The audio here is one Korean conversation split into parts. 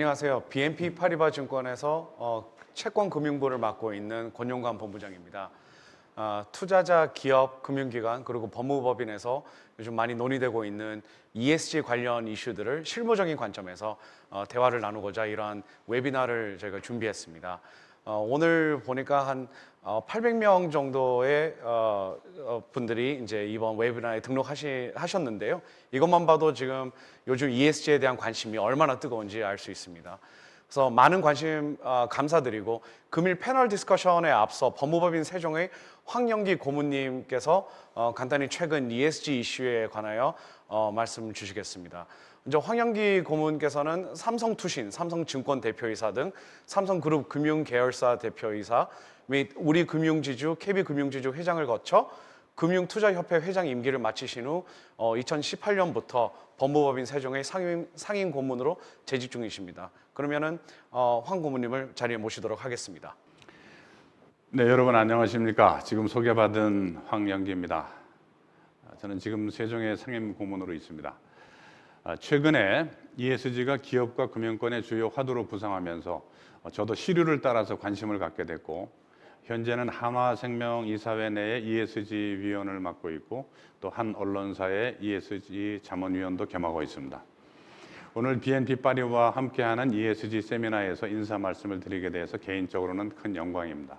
안녕하세요. BNP 파리바 증권에서 채권금융부를 맡고 있는 권용관 본부장입니다. 투자자, 기업, 금융기관 그리고 법무법인에서 요즘 많이 논의되고 있는 ESG 관련 이슈들을 실무적인 관점에서 대화를 나누고자 이러한 웨비나를 저희가 준비했습니다. 오늘 보니까 한 800명 정도의 분들이 이제 이번 웨비나에 등록하셨는데요. 이것만 봐도 지금 요즘 ESG에 대한 관심이 얼마나 뜨거운지 알 수 있습니다. 그래서 많은 관심 감사드리고 금일 패널 디스커션에 앞서 법무법인 세종의 황영기 고문님께서 간단히 최근 ESG 이슈에 관하여 말씀 주시겠습니다. 먼저 황영기 고문께서는 삼성투신, 삼성증권 대표이사 등 삼성그룹 금융계열사 대표이사 및 우리금융지주, KB금융지주 회장을 거쳐 금융투자협회 회장 임기를 마치신 후 2018년부터 법무법인 세종의 상임 고문으로 재직 중이십니다. 그러면은 황 고문님을 자리에 모시도록 하겠습니다. 네, 여러분 안녕하십니까? 지금 소개받은 황영기입니다. 저는 지금 세종의 상임 고문으로 있습니다. 최근에 ESG가 기업과 금융권의 주요 화두로 부상하면서 저도 시류를 따라서 관심을 갖게 됐고, 현재는 한화생명이사회 내에 ESG 위원을 맡고 있고 또 한 언론사의 ESG 자문위원도 겸하고 있습니다. 오늘 BNP 파리와 함께하는 ESG 세미나에서 인사 말씀을 드리게 돼서 개인적으로는 큰 영광입니다.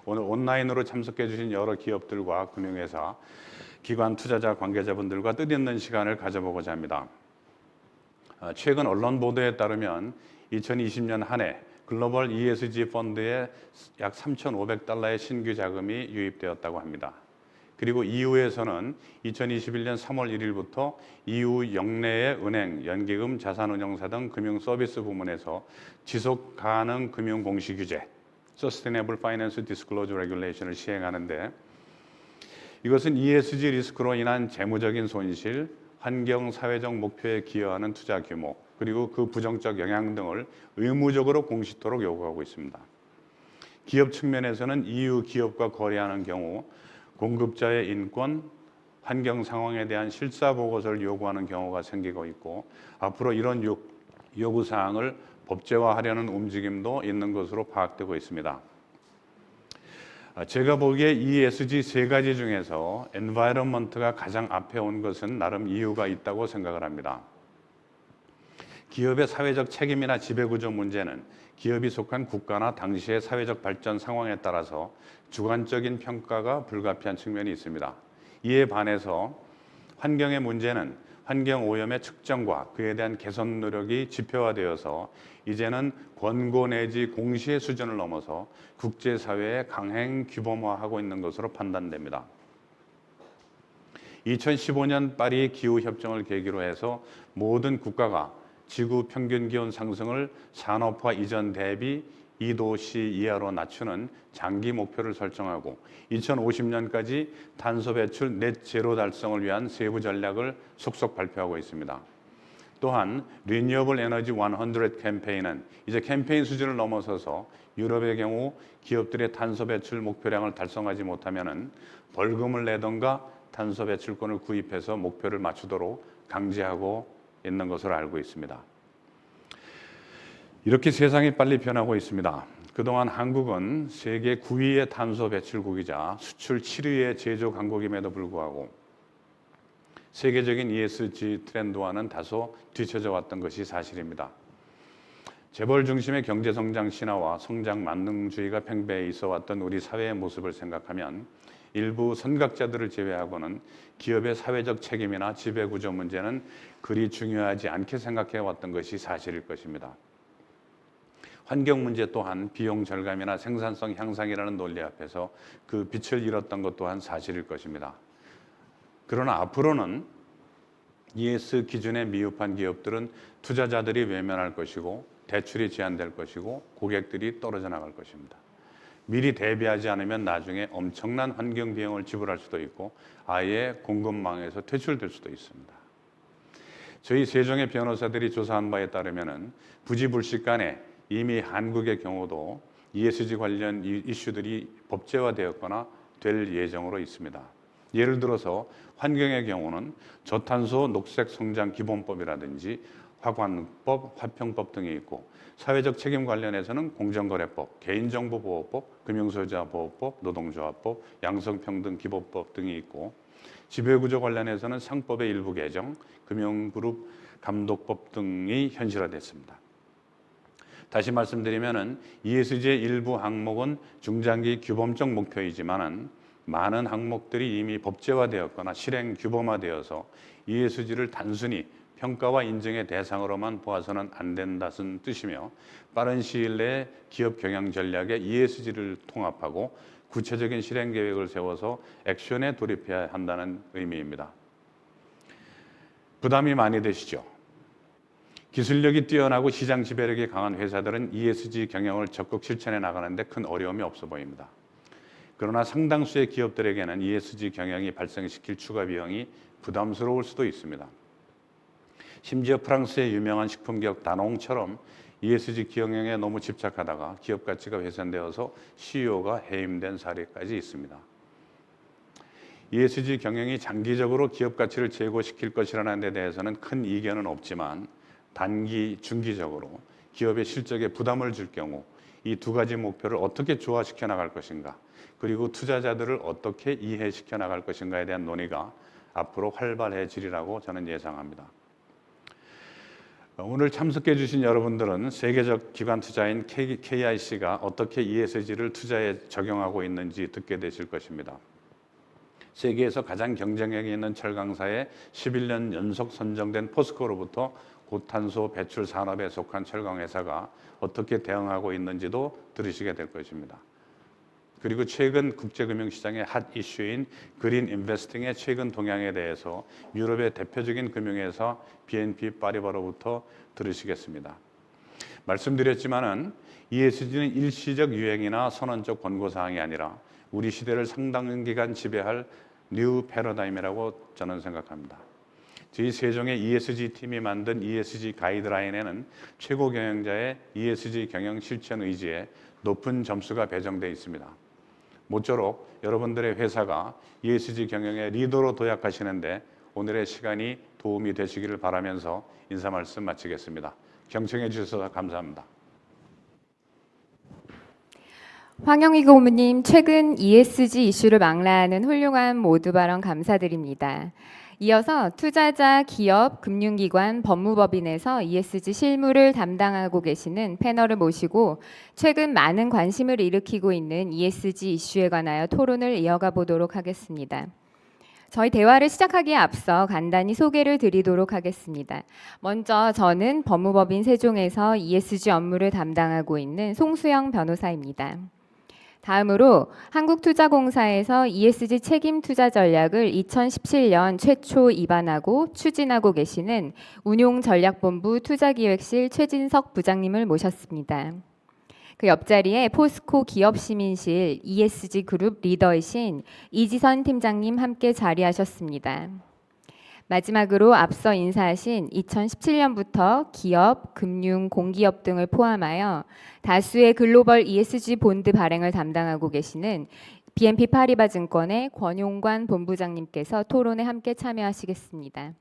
오늘 온라인으로 참석해 주신 여러 기업들과 금융회사, 기관 투자자 관계자분들과 뜻있는 시간을 가져보고자 합니다. 최근 언론 보도에 따르면 2020년 한 해 글로벌 ESG 펀드에 약 3,500달러의 신규 자금이 유입되었다고 합니다. 그리고 EU에서는 2021년 3월 1일부터 EU 영내의 은행, 연기금, 자산운용사 등 금융 서비스 부문에서 지속 가능 금융 공시 규제, Sustainable Finance Disclosure Regulation을 시행하는데, 이것은 ESG 리스크로 인한 재무적인 손실, 환경, 사회적 목표에 기여하는 투자 규모, 그리고 그 부정적 영향 등을 의무적으로 공시토록 요구하고 있습니다. 기업 측면에서는 EU 기업과 거래하는 경우 공급자의 인권, 환경 상황에 대한 실사 보고서를 요구하는 경우가 생기고 있고, 앞으로 이런 요구 사항을 법제화하려는 움직임도 있는 것으로 파악되고 있습니다. 제가 보기에 ESG 세 가지 중에서 environment가 가장 앞에 온 것은 나름 이유가 있다고 생각을 합니다. 기업의 사회적 책임이나 지배구조 문제는 기업이 속한 국가나 당시의 사회적 발전 상황에 따라서 주관적인 평가가 불가피한 측면이 있습니다. 이에 반해서 환경의 문제는 환경 오염의 측정과 그에 대한 개선 노력이 지표화되어서 이제는 권고 내지 공시의 수준을 넘어서 국제사회에 강행 규범화하고 있는 것으로 판단됩니다. 2015년 파리 기후협정을 계기로 해서 모든 국가가 지구 평균 기온 상승을 산업화 이전 대비 2도씨 이하로 낮추는 장기 목표를 설정하고 2050년까지 탄소 배출 넷 제로 달성을 위한 세부 전략을 속속 발표하고 있습니다. 또한 Renewable Energy 100 캠페인은 이제 캠페인 수준을 넘어서서 유럽의 경우 기업들의 탄소 배출 목표량을 달성하지 못하면 벌금을 내던가 탄소 배출권을 구입해서 목표를 맞추도록 강제하고 있는 것으로 알고 있습니다. 이렇게 세상이 빨리 변하고 있습니다. 그동안 한국은 세계 9위의 탄소 배출국이자 수출 7위의 제조 강국임에도 불구하고 세계적인 ESG 트렌드와는 다소 뒤처져 왔던 것이 사실입니다. 재벌 중심의 경제성장 신화와 성장 만능주의가 팽배해 있어 왔던 우리 사회의 모습을 생각하면 일부 선각자들을 제외하고는 기업의 사회적 책임이나 지배구조 문제는 그리 중요하지 않게 생각해 왔던 것이 사실일 것입니다. 환경 문제 또한 비용 절감이나 생산성 향상이라는 논리 앞에서 그 빛을 잃었던 것 또한 사실일 것입니다. 그러나 앞으로는 ES 기준에 미흡한 기업들은 투자자들이 외면할 것이고 대출이 제한될 것이고 고객들이 떨어져 나갈 것입니다. 미리 대비하지 않으면 나중에 엄청난 환경 비용을 지불할 수도 있고 아예 공급망에서 퇴출될 수도 있습니다. 저희 세종의 변호사들이 조사한 바에 따르면 부지불식간에 이미 한국의 경우도 ESG 관련 이슈들이 법제화되었거나 될 예정으로 있습니다. 예를 들어서 환경의 경우는 저탄소 녹색 성장 기본법이라든지 화관법, 화평법 등이 있고 사회적 책임 관련해서는 공정거래법, 개인정보보호법, 금융소유자보호법, 노동조합법, 양성평등기본법 등이 있고 지배구조 관련해서는 상법의 일부 개정, 금융그룹 감독법 등이 현실화됐습니다. 다시 말씀드리면은 ESG의 일부 항목은 중장기 규범적 목표이지만은 많은 항목들이 이미 법제화되었거나 실행 규범화되어서 ESG를 단순히 평가와 인증의 대상으로만 보아서는 안 된다는 뜻이며 빠른 시일 내에 기업 경영 전략에 ESG를 통합하고 구체적인 실행 계획을 세워서 액션에 돌입해야 한다는 의미입니다. 부담이 많이 되시죠? 기술력이 뛰어나고 시장 지배력이 강한 회사들은 ESG 경영을 적극 실천해 나가는데 큰 어려움이 없어 보입니다. 그러나 상당수의 기업들에게는 ESG 경영이 발생시킬 추가 비용이 부담스러울 수도 있습니다. 심지어 프랑스의 유명한 식품기업 다농처럼 ESG 경영에 너무 집착하다가 기업 가치가 훼손되어서 CEO가 해임된 사례까지 있습니다. ESG 경영이 장기적으로 기업 가치를 제고시킬 것이라는 데 대해서는 큰 이견은 없지만 단기, 중기적으로 기업의 실적에 부담을 줄 경우 이 두 가지 목표를 어떻게 조화시켜 나갈 것인가, 그리고 투자자들을 어떻게 이해시켜 나갈 것인가에 대한 논의가 앞으로 활발해지리라고 저는 예상합니다. 오늘 참석해 주신 여러분들은 세계적 기관 투자인 KIC가 어떻게 ESG를 투자에 적용하고 있는지 듣게 되실 것입니다. 세계에서 가장 경쟁력이 있는 철강사에 11년 연속 선정된 포스코로부터 고탄소 배출 산업에 속한 철강회사가 어떻게 대응하고 있는지도 들으시게 될 것입니다. 그리고 최근 국제금융시장의 핫 이슈인 그린 인베스팅의 최근 동향에 대해서 유럽의 대표적인 금융회사 BNP 파리바로부터 들으시겠습니다. 말씀드렸지만은 ESG는 일시적 유행이나 선언적 권고사항이 아니라 우리 시대를 상당 기간 지배할 뉴 패러다임이라고 저는 생각합니다. 저희 세종의 ESG 팀이 만든 ESG 가이드라인에는 최고 경영자의 ESG 경영 실천 의지에 높은 점수가 배정되어 있습니다. 모쪼록 여러분들의 회사가 ESG 경영의 리더로 도약하시는데 오늘의 시간이 도움이 되시기를 바라면서 인사 말씀 마치겠습니다. 경청해 주셔서 감사합니다. 황영희 고문님, 최근 ESG 이슈를 망라하는 훌륭한 모두 발언 감사드립니다. 이어서 투자자, 기업, 금융기관, 법무법인에서 ESG 실무를 담당하고 계시는 패널을 모시고 최근 많은 관심을 일으키고 있는 ESG 이슈에 관하여 토론을 이어가 보도록 하겠습니다. 저희 대화를 시작하기에 앞서 간단히 소개를 드리도록 하겠습니다. 먼저 저는 법무법인 세종에서 ESG 업무를 담당하고 있는 송수영 변호사입니다. 다음으로 한국투자공사에서 ESG 책임 투자 전략을 2017년 최초 입안하고 추진하고 계시는 운용전략본부 투자기획실 최진석 부장님을 모셨습니다. 그 옆자리에 포스코 기업시민실 ESG 그룹 리더이신 이지선 팀장님 함께 자리하셨습니다. 마지막으로 앞서 인사하신 2017년부터 기업, 금융, 공기업 등을 포함하여 다수의 글로벌 ESG 본드 발행을 담당하고 계시는 BNP 파리바 증권의 권용관 본부장님께서 토론에 함께 참여하시겠습니다.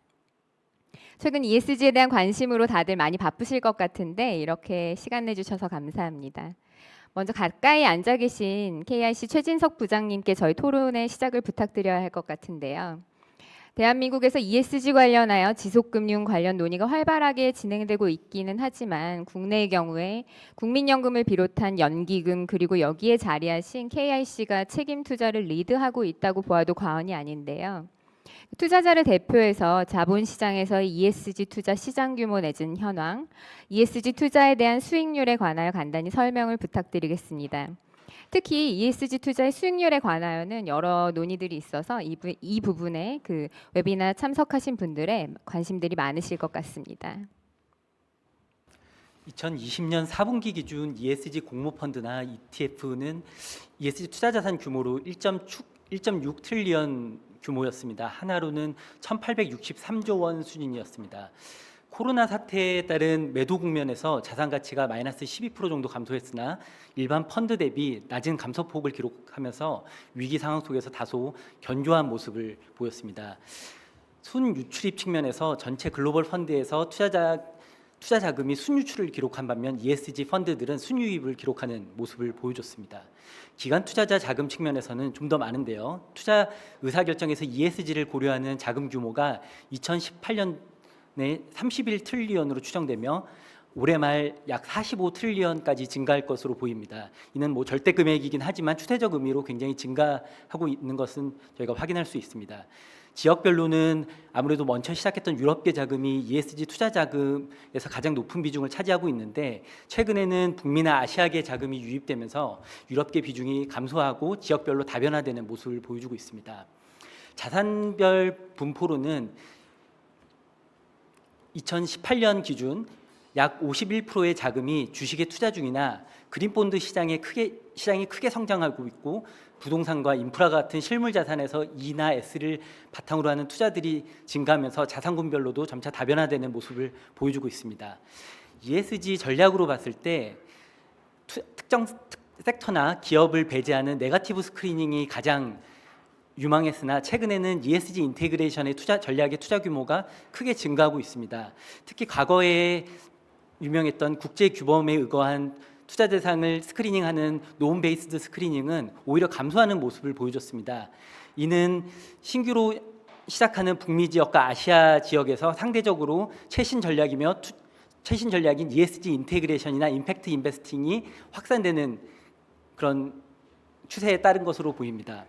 최근 ESG에 대한 관심으로 다들 많이 바쁘실 것 같은데 이렇게 시간 내주셔서 감사합니다. 먼저 가까이 앉아 계신 KIC 최진석 부장님께 저희 토론의 시작을 부탁드려야 할 것 같은데요. 대한민국에서 ESG 관련하여 지속금융 관련 논의가 활발하게 진행되고 있기는 하지만 국내의 경우에 국민연금을 비롯한 연기금 그리고 여기에 자리하신 KIC가 책임 투자를 리드하고 있다고 보아도 과언이 아닌데요. 투자자를 대표해서 자본시장에서의 ESG 투자 시장 규모 내진 현황, ESG 투자에 대한 수익률에 관하여 간단히 설명을 부탁드리겠습니다. 특히 ESG 투자의 수익률에 관하여는 여러 논의들이 있어서 이 부분에 그 웨비나 참석하신 분들의 관심들이 많으실 것 같습니다. 2020년 4분기 기준 ESG 공모펀드나 ETF는 ESG 투자 자산 규모로 1.6 트릴리언 규모였습니다. 하나로는 1,863조 원 수준이었습니다. 코로나 사태에 따른 매도 국면에서 자산 가치가 마이너스 12% 정도 감소했으나 일반 펀드 대비 낮은 감소폭을 기록하면서 위기 상황 속에서 다소 견조한 모습을 보였습니다. 순유출입 측면에서 전체 글로벌 펀드에서 투자자 투자 자금이 순유출을 기록한 반면 ESG 펀드들은 순유입을 기록하는 모습을 보여줬습니다. 기관 투자자 자금 측면에서는 좀 더 많은데요. 투자 의사결정에서 ESG를 고려하는 자금 규모가 2018년에 31트릴리언으로 추정되며 올해 말 약 45트릴리언까지 증가할 것으로 보입니다. 이는 뭐 절대 금액이긴 하지만 추세적 의미로 굉장히 증가하고 있는 것은 저희가 확인할 수 있습니다. 지역별로는 아무래도 먼저 시작했던 유럽계 자금이 ESG 투자 자금에서 가장 높은 비중을 차지하고 있는데 최근에는 북미나 아시아계 자금이 유입되면서 유럽계 비중이 감소하고 지역별로 다변화되는 모습을 보여주고 있습니다. 자산별 분포로는 2018년 기준 약 51%의 자금이 주식에 투자 중이나 그린본드 시장이 크게 성장하고 있고 부동산과 인프라 같은 실물 자산에서 E나 S를 바탕으로 하는 투자들이 증가하면서 자산군별로도 점차 다변화되는 모습을 보여주고 있습니다. ESG 전략으로 봤을 때 특정 섹터나 기업을 배제하는 네거티브 스크리닝이 가장 유망했으나 최근에는 ESG 인테그레이션의 투자 전략의 투자 규모가 크게 증가하고 있습니다. 특히 과거에 유명했던 국제 규범에 의거한 투자 대상을 스크리닝하는 노움 베이스드 스크리닝은 오히려 감소하는 모습을 보여줬습니다. 이는 신규로 시작하는 북미 지역과 아시아 지역에서 상대적으로 최신 전략이며 최신 전략인 ESG 인테그레이션이나 임팩트 인베스팅이 확산되는 그런 추세에 따른 것으로 보입니다.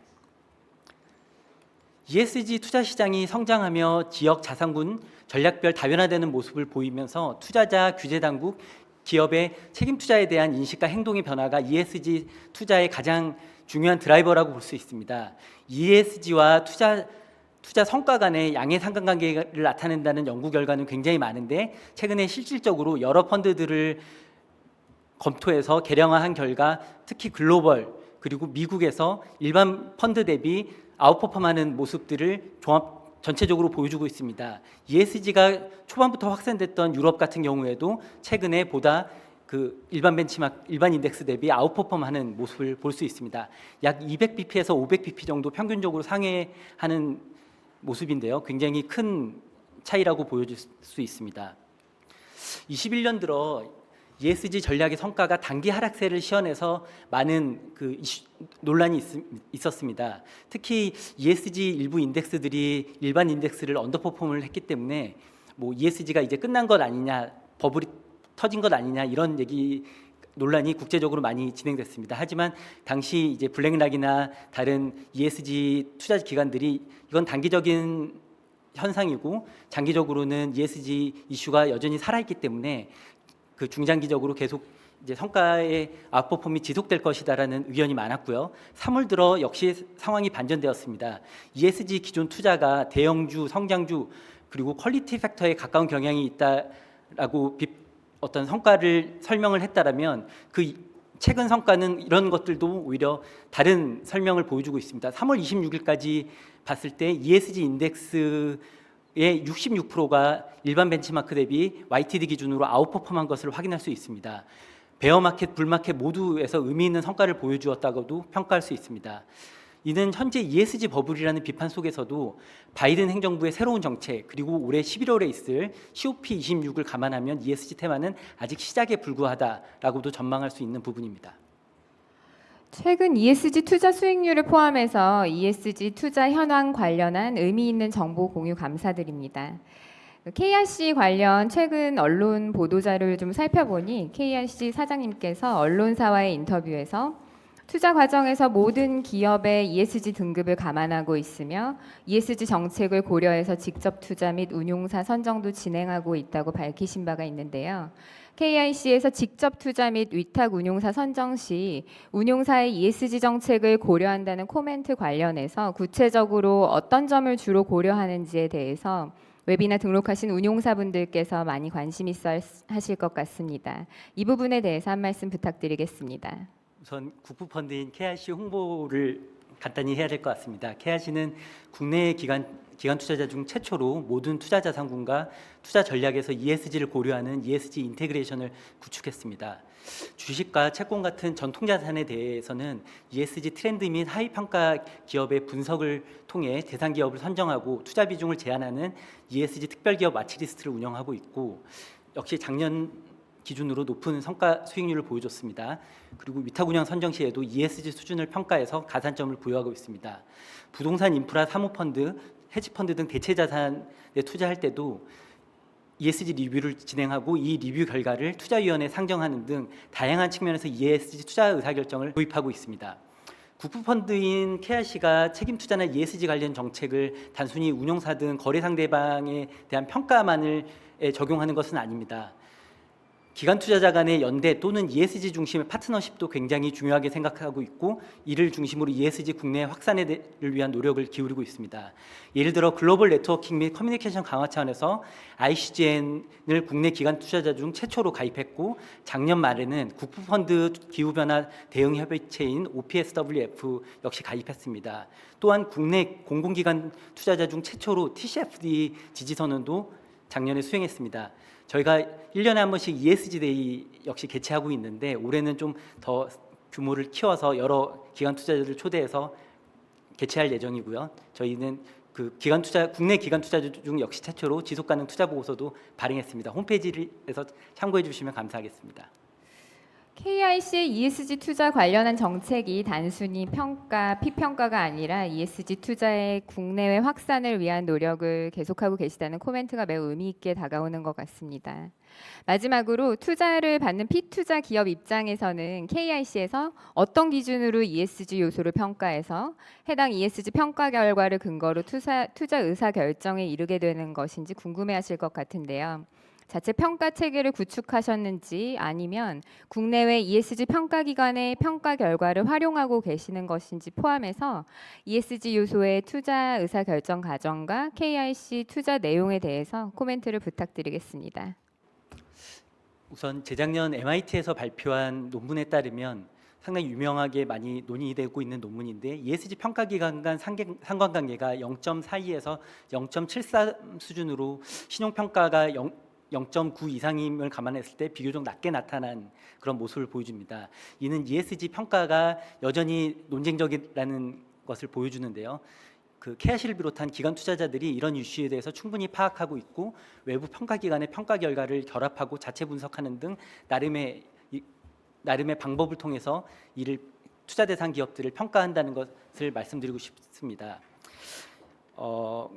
ESG 투자 시장이 성장하며 지역 자산군 전략별 다변화되는 모습을 보이면서 투자자, 규제 당국, 기업의 책임 투자에 대한 인식과 행동의 변화가 ESG 투자의 가장 중요한 드라이버라고 볼 수 있습니다. ESG와 투자 성과 간의 양의 상관관계를 나타낸다는 연구 결과는 굉장히 많은데 최근에 실질적으로 여러 펀드들을 검토해서 개량화한 결과 특히 글로벌 그리고 미국에서 일반 펀드 대비 아웃퍼폼하는 모습들을 전체적으로 보여주고 있습니다. ESG가 초반부터 확산됐던 유럽 같은 경우에도 최근에 보다 그 일반 인덱스 대비 아웃퍼폼하는 모습을 볼 수 있습니다. 약 200bp에서 500bp 정도 평균적으로 상회하는 모습인데요. 굉장히 큰 차이라고 보여줄 수 있습니다. 21년 들어 ESG 전략의 성과가 단기 하락세를 시현해서 많은 논란이 있었습니다. 특히 ESG 일부 인덱스들이 일반 인덱스를 언더퍼폼을 했기 때문에 뭐 ESG가 이제 끝난 것 아니냐, 버블이 터진 것 아니냐 이런 논란이 국제적으로 많이 진행됐습니다. 하지만 당시 이제 블랙락이나 다른 ESG 투자 기관들이 이건 단기적인 현상이고 장기적으로는 ESG 이슈가 여전히 살아있기 때문에 그 중장기적으로 계속 이제 성과의 아웃퍼폼이 지속될 것이다라는 의견이 많았고요. 3월 들어 역시 상황이 반전되었습니다. ESG 기존 투자가 대형주, 성장주 그리고 퀄리티 팩터에 가까운 경향이 있다라고 어떤 성과를 설명을 했다라면 그 최근 성과는 이런 것들도 오히려 다른 설명을 보여주고 있습니다. 3월 26일까지 봤을 때 ESG 인덱스 의 66%가 일반 벤치마크 대비 YTD 기준으로 아웃퍼폼한 것을 확인할 수 있습니다. 베어마켓, 불마켓 모두에서 의미 있는 성과를 보여주었다고도 평가할 수 있습니다. 이는 현재 ESG 버블이라는 비판 속에서도 바이든 행정부의 새로운 정책 그리고 올해 11월에 있을 COP26을 감안하면 ESG 테마는 아직 시작에 불과하다라고도 전망할 수 있는 부분입니다. 최근 ESG 투자 수익률을 포함해서 ESG 투자 현황 관련한 의미 있는 정보 공유 감사드립니다. KRC 관련 최근 언론 보도자료를 좀 살펴보니 KRC 사장님께서 언론사와의 인터뷰에서 투자 과정에서 모든 기업의 ESG 등급을 감안하고 있으며 ESG 정책을 고려해서 직접 투자 및 운용사 선정도 진행하고 있다고 밝히신 바가 있는데요. KIC에서 직접 투자 및 위탁 운용사 선정 시 운용사의 ESG 정책을 고려한다는 코멘트 관련해서 구체적으로 어떤 점을 주로 고려하는지에 대해서 웹이나 등록하신 운용사분들께서 많이 관심 있어 하실 것 같습니다. 이 부분에 대해서 한 말씀 부탁드리겠습니다. 우선 국부펀드인 KRC 홍보를 간단히 해야 될 것 같습니다. KRC는 국내 기관 투자자 중 최초로 모든 투자 자산군과 투자 전략에서 ESG를 고려하는 ESG 인테그레이션을 구축했습니다. 주식과 채권 같은 전통 자산에 대해서는 ESG 트렌드 및 하위 평가 기업의 분석을 통해 대상 기업을 선정하고 투자 비중을 제한하는 ESG 특별 기업 와치리스트를 운영하고 있고 역시 작년 기준으로 높은 성과 수익률을 보여줬습니다. 그리고 위탁운영 선정 시에도 ESG 수준을 평가해서 가산점을 부여하고 있습니다. 부동산 인프라 사모펀드, 헤지펀드 등 대체 자산에 투자할 때도 ESG 리뷰를 진행하고 이 리뷰 결과를 투자위원회에 상정하는 등 다양한 측면에서 ESG 투자 의사결정을 도입하고 있습니다. 국부펀드인 KRC가 책임투자나 ESG 관련 정책을 단순히 운용사 등 거래 상대방에 대한 평가만을 적용하는 것은 아닙니다. 기관 투자자 간의 연대 또는 ESG 중심의 파트너십도 굉장히 중요하게 생각하고 있고 이를 중심으로 ESG 국내 확산을 위한 노력을 기울이고 있습니다. 예를 들어 글로벌 네트워킹 및 커뮤니케이션 강화 차원에서 ICGN을 국내 기관 투자자 중 최초로 가입했고 작년 말에는 국부펀드 기후변화 대응 협의체인 OPSWF 역시 가입했습니다. 또한 국내 공공기관 투자자 중 최초로 TCFD 지지선언도 작년에 수행했습니다. 저희가 1년에 한 번씩 ESG 데이 역시 개최하고 있는데 올해는 좀 더 규모를 키워서 여러 기관 투자자들을 초대해서 개최할 예정이고요. 저희는 그 국내 기관 투자자 중 역시 최초로 지속가능 투자 보고서도 발행했습니다. 홈페이지에서 참고해 주시면 감사하겠습니다. KIC의 ESG 투자 관련한 정책이 단순히 평가, 피평가가 아니라 ESG 투자의 국내외 확산을 위한 노력을 계속하고 계시다는 코멘트가 매우 의미 있게 다가오는 것 같습니다. 마지막으로 투자를 받는 피투자 기업 입장에서는 KIC에서 어떤 기준으로 ESG 요소를 평가해서 해당 ESG 평가 결과를 근거로 투자 의사 결정에 이르게 되는 것인지 궁금해하실 것 같은데요. 자체 평가 체계를 구축하셨는지 아니면 국내외 ESG 평가 기관의 평가 결과를 활용하고 계시는 것인지 포함해서 ESG 요소의 투자 의사 결정 과정과 KIC 투자 내용에 대해서 코멘트를 부탁드리겠습니다. 우선 재작년 MIT에서 발표한 논문에 따르면 상당히 유명하게 많이 논의되고 있는 논문인데 ESG 평가 기관 간 상관관계가 0.42에서 0.74 수준으로 신용평가가 0.9 이상임을 감안했을 때 비교적 낮게 나타난 그런 모습을 보여줍니다. 이는 ESG 평가가 여전히 논쟁적이라는 것을 보여주는데요. 그 KIC를 비롯한 기관 투자자들이 이런 이슈에 대해서 충분히 파악하고 있고 외부 평가기관의 평가 결과를 결합하고 자체 분석하는 등 나름의 방법을 통해서 이를 투자 대상 기업들을 평가한다는 것을 말씀드리고 싶습니다.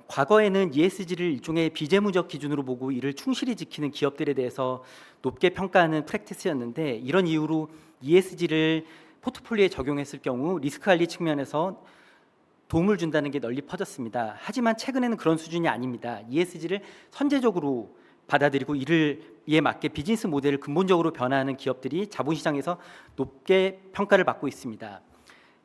과거에는 ESG를 일종의 비재무적 기준으로 보고 이를 충실히 지키는 기업들에 대해서 높게 평가하는 프랙티스였는데 이런 이유로 ESG를 포트폴리오에 적용했을 경우 리스크 관리 측면에서 도움을 준다는 게 널리 퍼졌습니다. 하지만 최근에는 그런 수준이 아닙니다. ESG를 선제적으로 받아들이고 이에 맞게 비즈니스 모델을 근본적으로 변화하는 기업들이 자본시장에서 높게 평가를 받고 있습니다.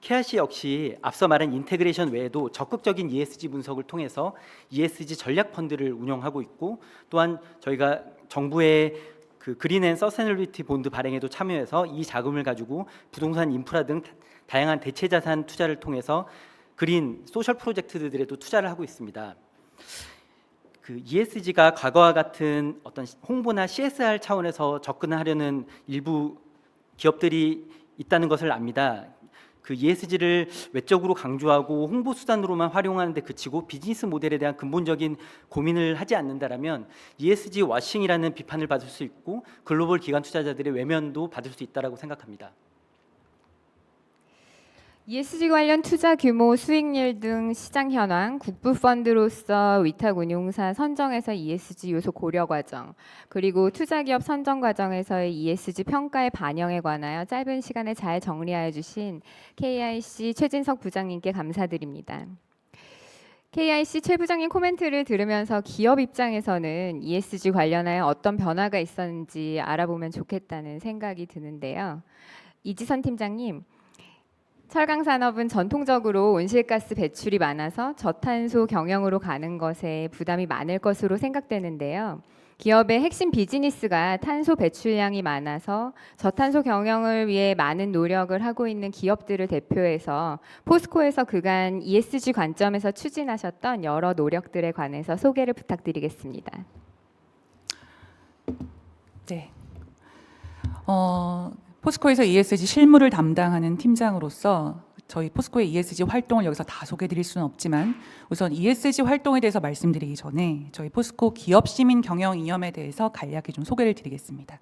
KIC 역시 앞서 말한 인테그레이션 외에도 적극적인 ESG 분석을 통해서 ESG 전략 펀드를 운영하고 있고 또한 저희가 정부의 그 그린 앤 서스테너빌리티 본드 발행에도 참여해서 이 자금을 가지고 부동산 인프라 등 다양한 대체 자산 투자를 통해서 그린 소셜 프로젝트들에도 투자를 하고 있습니다. 그 ESG가 과거와 같은 어떤 홍보나 CSR 차원에서 접근하려는 일부 기업들이 있다는 것을 압니다. 그 ESG를 외적으로 강조하고 홍보 수단으로만 활용하는 데 그치고 비즈니스 모델에 대한 근본적인 고민을 하지 않는다라면 ESG 워싱이라는 비판을 받을 수 있고 글로벌 기관 투자자들의 외면도 받을 수 있다라고 생각합니다. ESG 관련 투자 규모, 수익률 등 시장 현황, 국부펀드로서 위탁운용사 선정에서 ESG 요소 고려 과정, 그리고 투자기업 선정 과정에서의 ESG 평가의 반영에 관하여 짧은 시간에 잘 정리하여 주신 KIC 최진석 부장님께 감사드립니다. KIC 최 부장님 코멘트를 들으면서 기업 입장에서는 ESG 관련하여 어떤 변화가 있었는지 알아보면 좋겠다는 생각이 드는데요. 이지선 팀장님, 철강 산업은 전통적으로 온실가스 배출이 많아서 저탄소 경영으로 가는 것에 부담이 많을 것으로 생각되는데요. 기업의 핵심 비즈니스가 탄소 배출량이 많아서 저탄소 경영을 위해 많은 노력을 하고 있는 기업들을 대표해서 포스코에서 그간 ESG 관점에서 추진하셨던 여러 노력들에 관해서 소개를 부탁드리겠습니다. 네. 포스코에서 ESG 실무를 담당하는 팀장으로서 저희 포스코의 ESG 활동을 여기서 다 소개드릴 수는 없지만 우선 ESG 활동에 대해서 말씀드리기 전에 저희 포스코 기업 시민 경영 이념에 대해서 간략히 좀 소개를 드리겠습니다.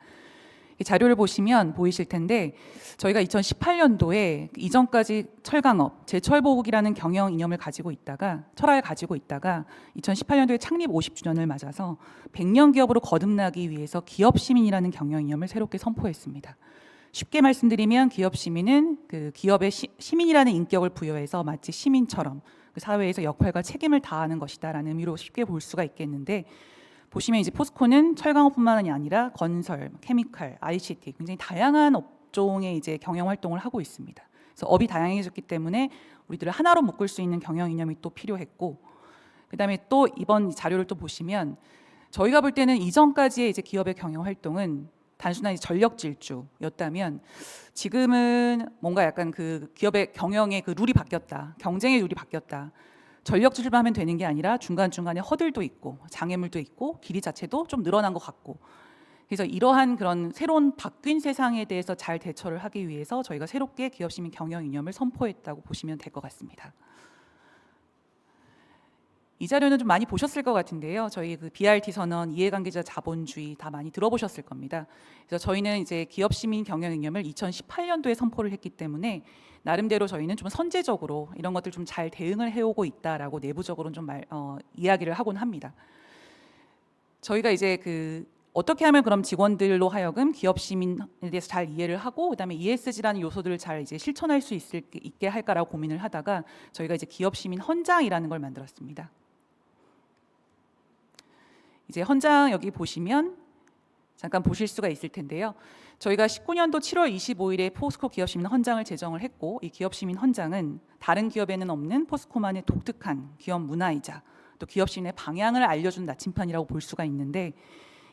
이 자료를 보시면 보이실 텐데 저희가 2018년도에 이전까지 철강업, 제철보국이라는 경영 이념을 가지고 있다가 철학을 가지고 있다가 2018년도에 창립 50주년을 맞아서 100년 기업으로 거듭나기 위해서 기업 시민이라는 경영 이념을 새롭게 선포했습니다. 쉽게 말씀드리면 기업 시민은 그 기업의 시민이라는 인격을 부여해서 마치 시민처럼 그 사회에서 역할과 책임을 다하는 것이다라는 의미로 쉽게 볼 수가 있겠는데 보시면 이제 포스코는 철강업뿐만이 아니라 건설, 케미칼, ICT 굉장히 다양한 업종의 이제 경영 활동을 하고 있습니다. 그래서 업이 다양해졌기 때문에 우리들을 하나로 묶을 수 있는 경영 이념이 또 필요했고, 그다음에 또 이번 자료를 또 보시면 저희가 볼 때는 이전까지의 이제 기업의 경영 활동은 단순한 전력 질주였다면 지금은 뭔가 약간 그 기업의 경영의 그 룰이 바뀌었다, 경쟁의 룰이 바뀌었다. 전력 질주만 하면 되는 게 아니라 중간중간에 허들도 있고 장애물도 있고 길이 자체도 좀 늘어난 것 같고, 그래서 이러한 그런 새로운 바뀐 세상에 대해서 잘 대처를 하기 위해서 저희가 새롭게 기업 시민 경영 이념을 선포했다고 보시면 될 것 같습니다. 이 자료는 좀 많이 보셨을 것 같은데요. 저희 그 BRT 선언, 이해관계자 자본주의 다 많이 들어보셨을 겁니다. 그래서 저희는 이제 기업 시민 경영 이념을 2018년도에 선포를 했기 때문에 나름대로 저희는 좀 선제적으로 이런 것들 좀 잘 대응을 해오고 있다라고 내부적으로는 좀 이야기를 하곤 합니다. 저희가 이제 그 어떻게 하면 그럼 직원들로 하여금 기업 시민에 대해서 잘 이해를 하고 그다음에 ESG라는 요소들을 잘 이제 실천할 수 있게 할까라고 고민을 하다가 저희가 이제 기업 시민 헌장이라는 걸 만들었습니다. 이제 헌장 여기 보시면 잠깐 보실 수가 있을 텐데요. 저희가 19년도 7월 25일에 포스코 기업시민 헌장을 제정을 했고 이 기업시민 헌장은 다른 기업에는 없는 포스코만의 독특한 기업 문화이자 또 기업시민의 방향을 알려준 나침판이라고 볼 수가 있는데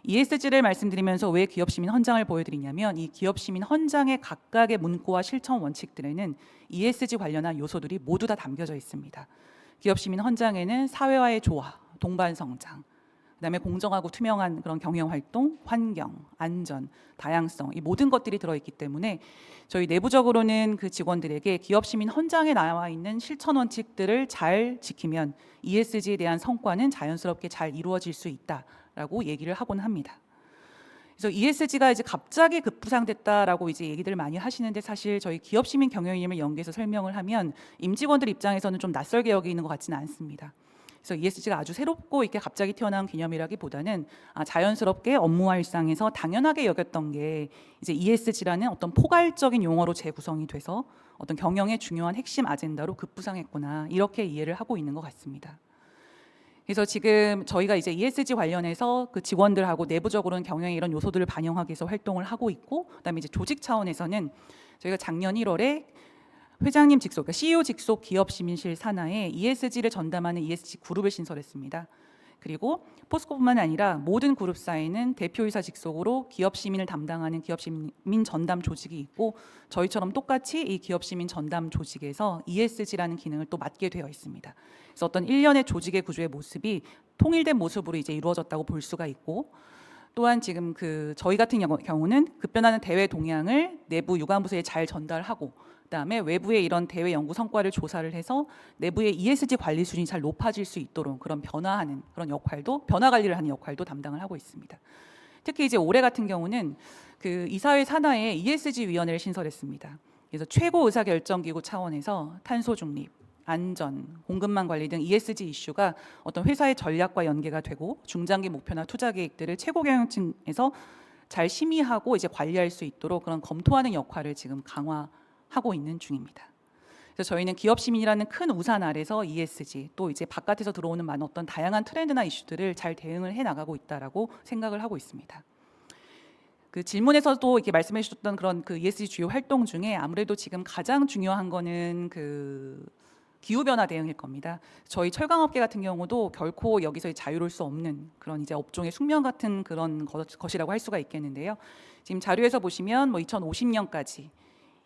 ESG를 말씀드리면서 왜 기업시민 헌장을 보여드리냐면 이 기업시민 헌장의 각각의 문구와 실천 원칙들에는 ESG 관련한 요소들이 모두 다 담겨져 있습니다. 기업시민 헌장에는 사회와의 조화, 동반성장, 그다음에 공정하고 투명한 그런 경영 활동, 환경, 안전, 다양성 이 모든 것들이 들어있기 때문에 저희 내부적으로는 그 직원들에게 기업 시민 헌장에 나와 있는 실천 원칙들을 잘 지키면 ESG에 대한 성과는 자연스럽게 잘 이루어질 수 있다라고 얘기를 하곤 합니다. 그래서 ESG가 이제 갑자기 급부상됐다라고 이제 얘기들 많이 하시는데 사실 저희 기업 시민 경영 이념을 연계해서 설명을 하면 임직원들 입장에서는 좀 낯설게 여기는 것 같지는 않습니다. 그래서 ESG가 아주 새롭고 이렇게 갑자기 튀어나온 개념이라기보다는 자연스럽게 업무와 일상에서 당연하게 여겼던 게 이제 ESG라는 어떤 포괄적인 용어로 재구성이 돼서 어떤 경영의 중요한 핵심 아젠다로 급부상했구나 이렇게 이해를 하고 있는 것 같습니다. 그래서 지금 저희가 이제 ESG 관련해서 그 직원들하고 내부적으로는 경영의 이런 요소들을 반영하기 위해서 활동을 하고 있고, 그다음에 이제 조직 차원에서는 저희가 작년 1월에 회장님 직속, 그러니까 CEO 직속 기업 시민실 산하에 ESG를 전담하는 ESG 그룹을 신설했습니다. 그리고 포스코뿐만 아니라 모든 그룹사에는 대표이사 직속으로 기업 시민을 담당하는 기업 시민 전담 조직이 있고 저희처럼 똑같이 이 기업 시민 전담 조직에서 ESG라는 기능을 또 맡게 되어 있습니다. 그래서 어떤 일련의 조직의 구조의 모습이 통일된 모습으로 이제 이루어졌다고 볼 수가 있고, 또한 지금 그 저희 같은 경우는 급변하는 대외 동향을 내부 유관부서에 잘 전달하고 그다음에 외부의 이런 대외 연구 성과를 조사를 해서 내부의 ESG 관리 수준이 잘 높아질 수 있도록 그런 변화하는 그런 역할도 변화 관리를 하는 역할도 담당을 하고 있습니다. 특히 이제 올해 같은 경우는 그 이사회 산하에 ESG 위원회를 신설했습니다. 그래서 최고 의사결정기구 차원에서 탄소 중립, 안전, 공급망 관리 등 ESG 이슈가 어떤 회사의 전략과 연계가 되고 중장기 목표나 투자 계획들을 최고 경영층에서 잘 심의하고 이제 관리할 수 있도록 그런 검토하는 역할을 지금 강화하고 있는 중입니다. 그래서 저희는 기업 시민이라는 큰 우산 아래서 ESG 또 이제 바깥에서 들어오는 많은 어떤 다양한 트렌드나 이슈들을 잘 대응을 해 나가고 있다라고 생각을 하고 있습니다. 그 질문에서도 이렇게 말씀해 주셨던 그런 그 ESG 주요 활동 중에 아무래도 지금 가장 중요한 거는 그 기후 변화 대응일 겁니다. 저희 철강업계 같은 경우도 결코 여기서 자유로울 수 없는 그런 이제 업종의 숙명 같은 그런 것이라고 할 수가 있겠는데요. 지금 자료에서 보시면 뭐 2050년까지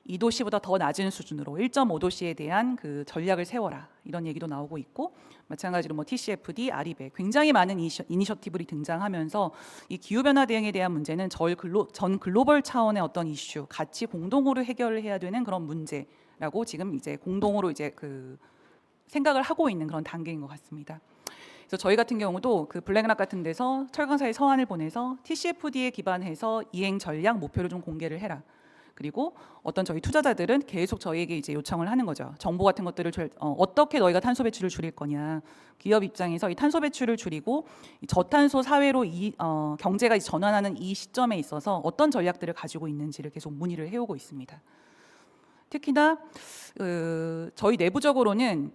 2도씨보다 더 낮은 수준으로 1.5도씨에 대한 그 전략을 세워라 이런 얘기도 나오고 있고 마찬가지로 뭐 TCFD, 아리백 굉장히 많은 이니셔티브를 등장하면서 이 기후 변화 대응에 대한 문제는 전 글로벌 차원의 어떤 이슈, 같이 공동으로 해결을 해야 되는 그런 문제라고 지금 이제 공동으로 이제 그 생각을 하고 있는 그런 단계인 것 같습니다. 그래서 저희 같은 경우도 그 블랙락 같은 데서 철강사의 서한을 보내서 TCFD에 기반해서 이행 전략 목표를 좀 공개를 해라. 그리고 어떤 저희 투자자들은 계속 저희에게 이제 요청을 하는 거죠. 정보 같은 것들을 어떻게 너희가 탄소 배출을 줄일 거냐. 기업 입장에서 이 탄소 배출을 줄이고 이 저탄소 사회로 경제가 이제 전환하는 이 시점에 있어서 어떤 전략들을 가지고 있는지를 계속 문의를 해오고 있습니다. 특히나 저희 내부적으로는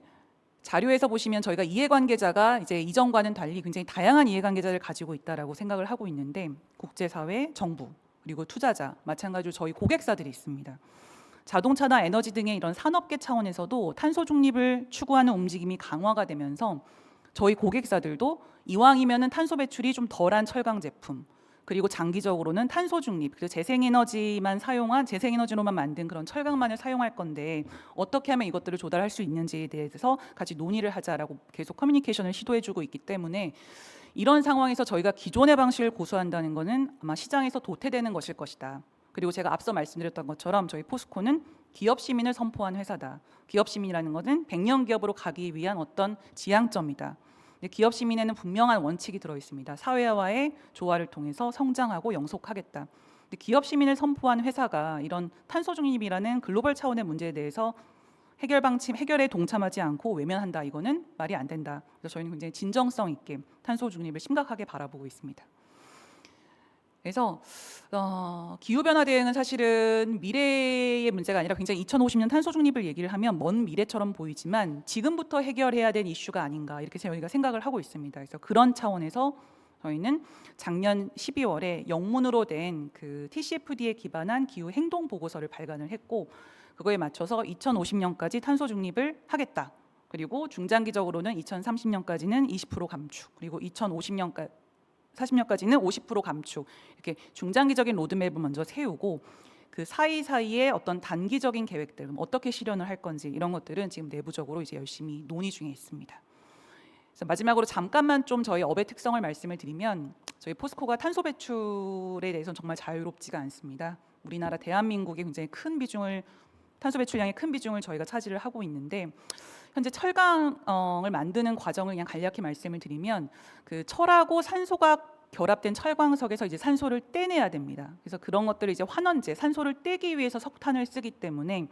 자료에서 보시면 저희가 이해관계자가 이제 이전과는 달리 굉장히 다양한 이해관계자를 가지고 있다라고 생각을 하고 있는데 국제사회, 정부 그리고 투자자, 마찬가지로 저희 고객사들이 있습니다. 자동차나 에너지 등의 이런 산업계 차원에서도 탄소 중립을 추구하는 움직임이 강화가 되면서 저희 고객사들도 이왕이면은 탄소 배출이 좀 덜한 철강 제품 그리고 장기적으로는 탄소 중립, 그리고 재생에너지로만 만든 그런 철강만을 사용할 건데 어떻게 하면 이것들을 조달할 수 있는지에 대해서 같이 논의를 하자라고 계속 커뮤니케이션을 시도해주고 있기 때문에 이런 상황에서 저희가 기존의 방식을 고수한다는 것은 아마 시장에서 도태되는 것일 것이다. 그리고 제가 앞서 말씀드렸던 것처럼 저희 포스코는 기업 시민을 선포한 회사다. 기업 시민이라는 것은 100년 기업으로 가기 위한 어떤 지향점이다. 기업 시민에는 분명한 원칙이 들어 있습니다. 사회와의 조화를 통해서 성장하고 영속하겠다. 기업 시민을 선포한 회사가 이런 탄소 중립이라는 글로벌 차원의 문제에 대해서 해결에 동참하지 않고 외면한다. 이거는 말이 안 된다. 그래서 저희는 굉장히 진정성 있게 탄소 중립을 심각하게 바라보고 있습니다. 그래서 기후 변화 대응은 사실은 미래의 문제가 아니라 굉장히 2050년 탄소 중립을 얘기를 하면 먼 미래처럼 보이지만 지금부터 해결해야 될 이슈가 아닌가 이렇게 저희가 생각을 하고 있습니다. 그래서 그런 차원에서 저희는 작년 12월에 영문으로 된 그 TCFD에 기반한 기후 행동 보고서를 발간을 했고 그거에 맞춰서 2050년까지 탄소 중립을 하겠다. 그리고 중장기적으로는 2030년까지는 20% 감축, 그리고 2040년까지는 50% 감축. 이렇게 중장기적인 로드맵을 먼저 세우고 그 사이사이에 어떤 단기적인 계획들 어떻게 실현을 할 건지 이런 것들은 지금 내부적으로 이제 열심히 논의 중에 있습니다. 그래서 마지막으로 잠깐만 좀 저희 업의 특성을 말씀을 드리면 저희 포스코가 탄소 배출에 대해서는 정말 자유롭지가 않습니다. 우리나라 대한민국이 굉장히 큰 비중을 탄소 배출량의 큰 비중을 저희가 차지를 하고 있는데 현재 철강을 만드는 과정을 그냥 간략히 말씀을 드리면 그 철하고 산소가 결합된 철광석에서 이제 산소를 떼내야 됩니다. 그래서 그런 것들을 이제 환원제, 산소를 떼기 위해서 석탄을 쓰기 때문에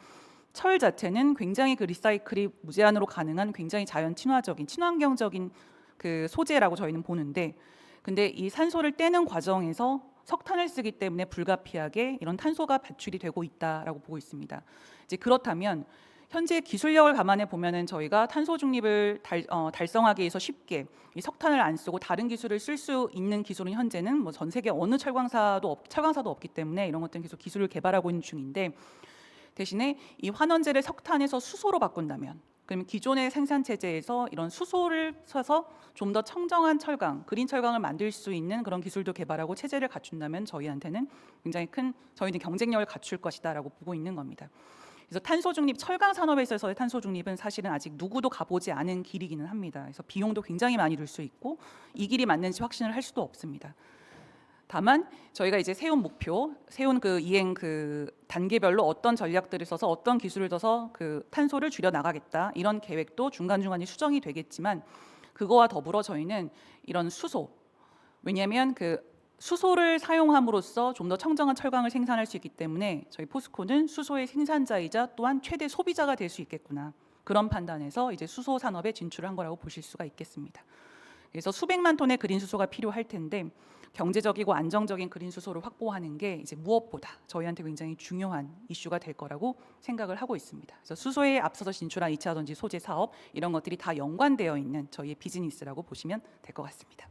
철 자체는 굉장히 그 리사이클이 무제한으로 가능한 굉장히 자연 친화적인 친환경적인 그 소재라고 저희는 보는데 근데 이 산소를 떼는 과정에서 석탄을 쓰기 때문에 불가피하게 이런 탄소가 배출이 되고 있다라고 보고 있습니다. 이제 그렇다면 현재 기술력을 감안해 보면은 저희가 탄소 중립을 달성하기 위해서 쉽게 이 석탄을 안 쓰고 다른 기술을 쓸 수 있는 기술은 현재는 뭐 전 세계 어느 철강사도 없기 때문에 이런 것들은 계속 기술을 개발하고 있는 중인데 대신에 이 환원제를 석탄에서 수소로 바꾼다면 그러면 기존의 생산 체제에서 이런 수소를 써서 좀 더 청정한 철강, 그린 철강을 만들 수 있는 그런 기술도 개발하고 체제를 갖춘다면 저희한테는 굉장히 큰 저희는 경쟁력을 갖출 것이다라고 보고 있는 겁니다. 그래서 탄소 중립, 철강 산업에 있어서의 탄소 중립은 사실은 아직 누구도 가보지 않은 길이기는 합니다. 그래서 비용도 굉장히 많이 들 수 있고 이 길이 맞는지 확신을 할 수도 없습니다. 다만 저희가 이제 세운 목표, 세운 그 이행 그 단계별로 어떤 전략들을 써서 어떤 기술을 써서 그 탄소를 줄여 나가겠다 이런 계획도 중간중간에 수정이 되겠지만 그거와 더불어 저희는 이런 수소, 왜냐하면 그 수소를 사용함으로써 좀 더 청정한 철강을 생산할 수 있기 때문에 저희 포스코는 수소의 생산자이자 또한 최대 소비자가 될 수 있겠구나 그런 판단에서 이제 수소 산업에 진출을 한 거라고 보실 수가 있겠습니다. 그래서 수백만 톤의 그린 수소가 필요할 텐데 경제적이고 안정적인 그린 수소를 확보하는 게 이제 무엇보다 저희한테 굉장히 중요한 이슈가 될 거라고 생각을 하고 있습니다. 그래서 수소에 앞서서 진출한 2차 전지 소재 사업 이런 것들이 다 연관되어 있는 저희의 비즈니스라고 보시면 될 것 같습니다.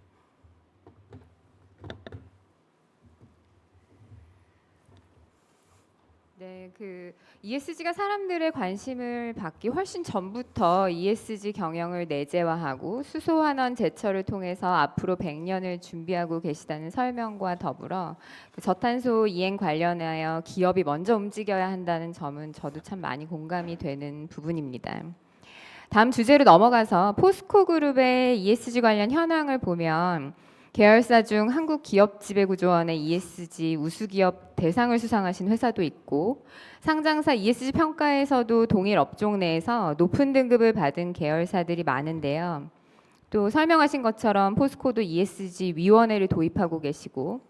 네, 그 ESG가 사람들의 관심을 받기 훨씬 전부터 ESG 경영을 내재화하고 수소환원 제철을 통해서 앞으로 100년을 준비하고 계시다는 설명과 더불어 그 저탄소 이행 관련하여 기업이 먼저 움직여야 한다는 점은 저도 참 많이 공감이 되는 부분입니다. 다음 주제로 넘어가서 포스코그룹의 ESG 관련 현황을 보면 계열사 중 한국기업지배구조원의 ESG 우수기업 대상을 수상하신 회사도 있고 상장사 ESG 평가에서도 동일 업종 내에서 높은 등급을 받은 계열사들이 많은데요. 또 설명하신 것처럼 포스코도 ESG 위원회를 도입하고 계시고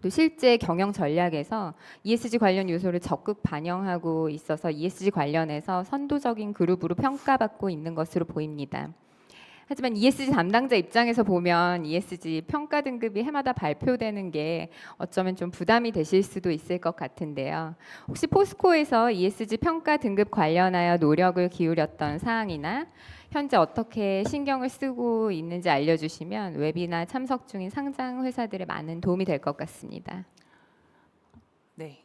또 실제 경영 전략에서 ESG 관련 요소를 적극 반영하고 있어서 ESG 관련해서 선도적인 그룹으로 평가받고 있는 것으로 보입니다. 하지만 ESG 담당자 입장에서 보면 ESG 평가 등급이 해마다 발표되는 게 어쩌면 좀 부담이 되실 수도 있을 것 같은데요. 혹시 포스코에서 ESG 평가 등급 관련하여 노력을 기울였던 사항이나 현재 어떻게 신경을 쓰고 있는지 알려주시면 웨비나 참석 중인 상장 회사들의 많은 도움이 될 것 같습니다. 네.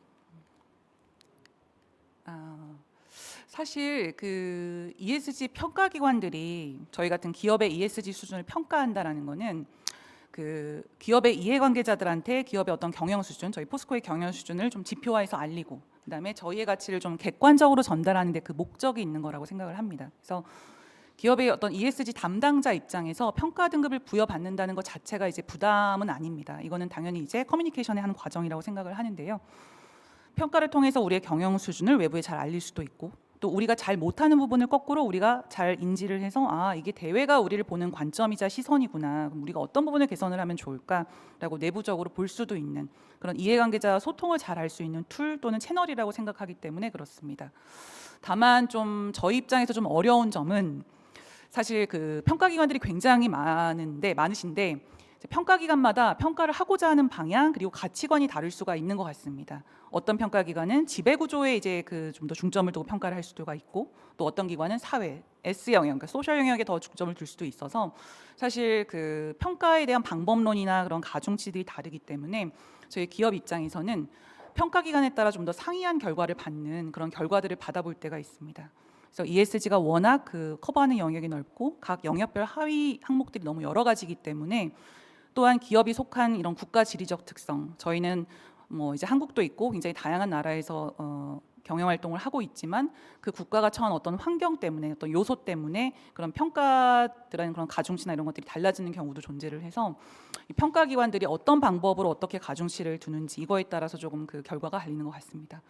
사실 그 ESG 평가 기관들이 저희 같은 기업의 ESG 수준을 평가한다라는 거는 그 기업의 이해관계자들한테 기업의 어떤 경영 수준, 저희 포스코의 경영 수준을 좀 지표화해서 알리고 그다음에 저희의 가치를 좀 객관적으로 전달하는 데 그 목적이 있는 거라고 생각을 합니다. 그래서 기업의 어떤 ESG 담당자 입장에서 평가 등급을 부여받는다는 것 자체가 이제 부담은 아닙니다. 이거는 당연히 이제 커뮤니케이션의 한 과정이라고 생각을 하는데요. 평가를 통해서 우리의 경영 수준을 외부에 잘 알릴 수도 있고 또 우리가 잘 못하는 부분을 거꾸로 우리가 잘 인지를 해서 아 이게 대외가 우리를 보는 관점이자 시선이구나. 그럼 우리가 어떤 부분을 개선을 하면 좋을까라고 내부적으로 볼 수도 있는 그런 이해관계자 소통을 잘 할 수 있는 툴 또는 채널이라고 생각하기 때문에 그렇습니다. 다만 좀 저희 입장에서 좀 어려운 점은 사실 그 평가 기관들이 굉장히 많으신데 평가 기관마다 평가를 하고자 하는 방향 그리고 가치관이 다를 수가 있는 것 같습니다. 어떤 평가 기관은 지배 구조에 이제 그 좀 더 중점을 두고 평가를 할 수가 있고 또 어떤 기관은 사회 S 영역, 그러니까 소셜 영역에 더 중점을 둘 수도 있어서 사실 그 평가에 대한 방법론이나 그런 가중치들이 다르기 때문에 저희 기업 입장에서는 평가 기관에 따라 좀 더 상이한 결과를 받는 그런 결과들을 받아볼 때가 있습니다. 그래서 ESG가 워낙 그 커버하는 영역이 넓고 각 영역별 하위 항목들이 너무 여러 가지이기 때문에 또한 기업이 속한 이런 국가 지리적 특성, 저희는 뭐 이제 한국도 있고 굉장히 다양한 나라에서 경영 활동을 하고 있지만 그 국가가 처한 어떤 환경 때문에 어떤 요소 때문에 그런 평가들하는 그런 가중치나 이런 것들이 달라지는 경우도 존재를 해서 이 평가 기관들이 어떤 방법으로 어떻게 가중치를 두는지 이거에 따라서 조금 그 결과가 갈리는 것 같습니다.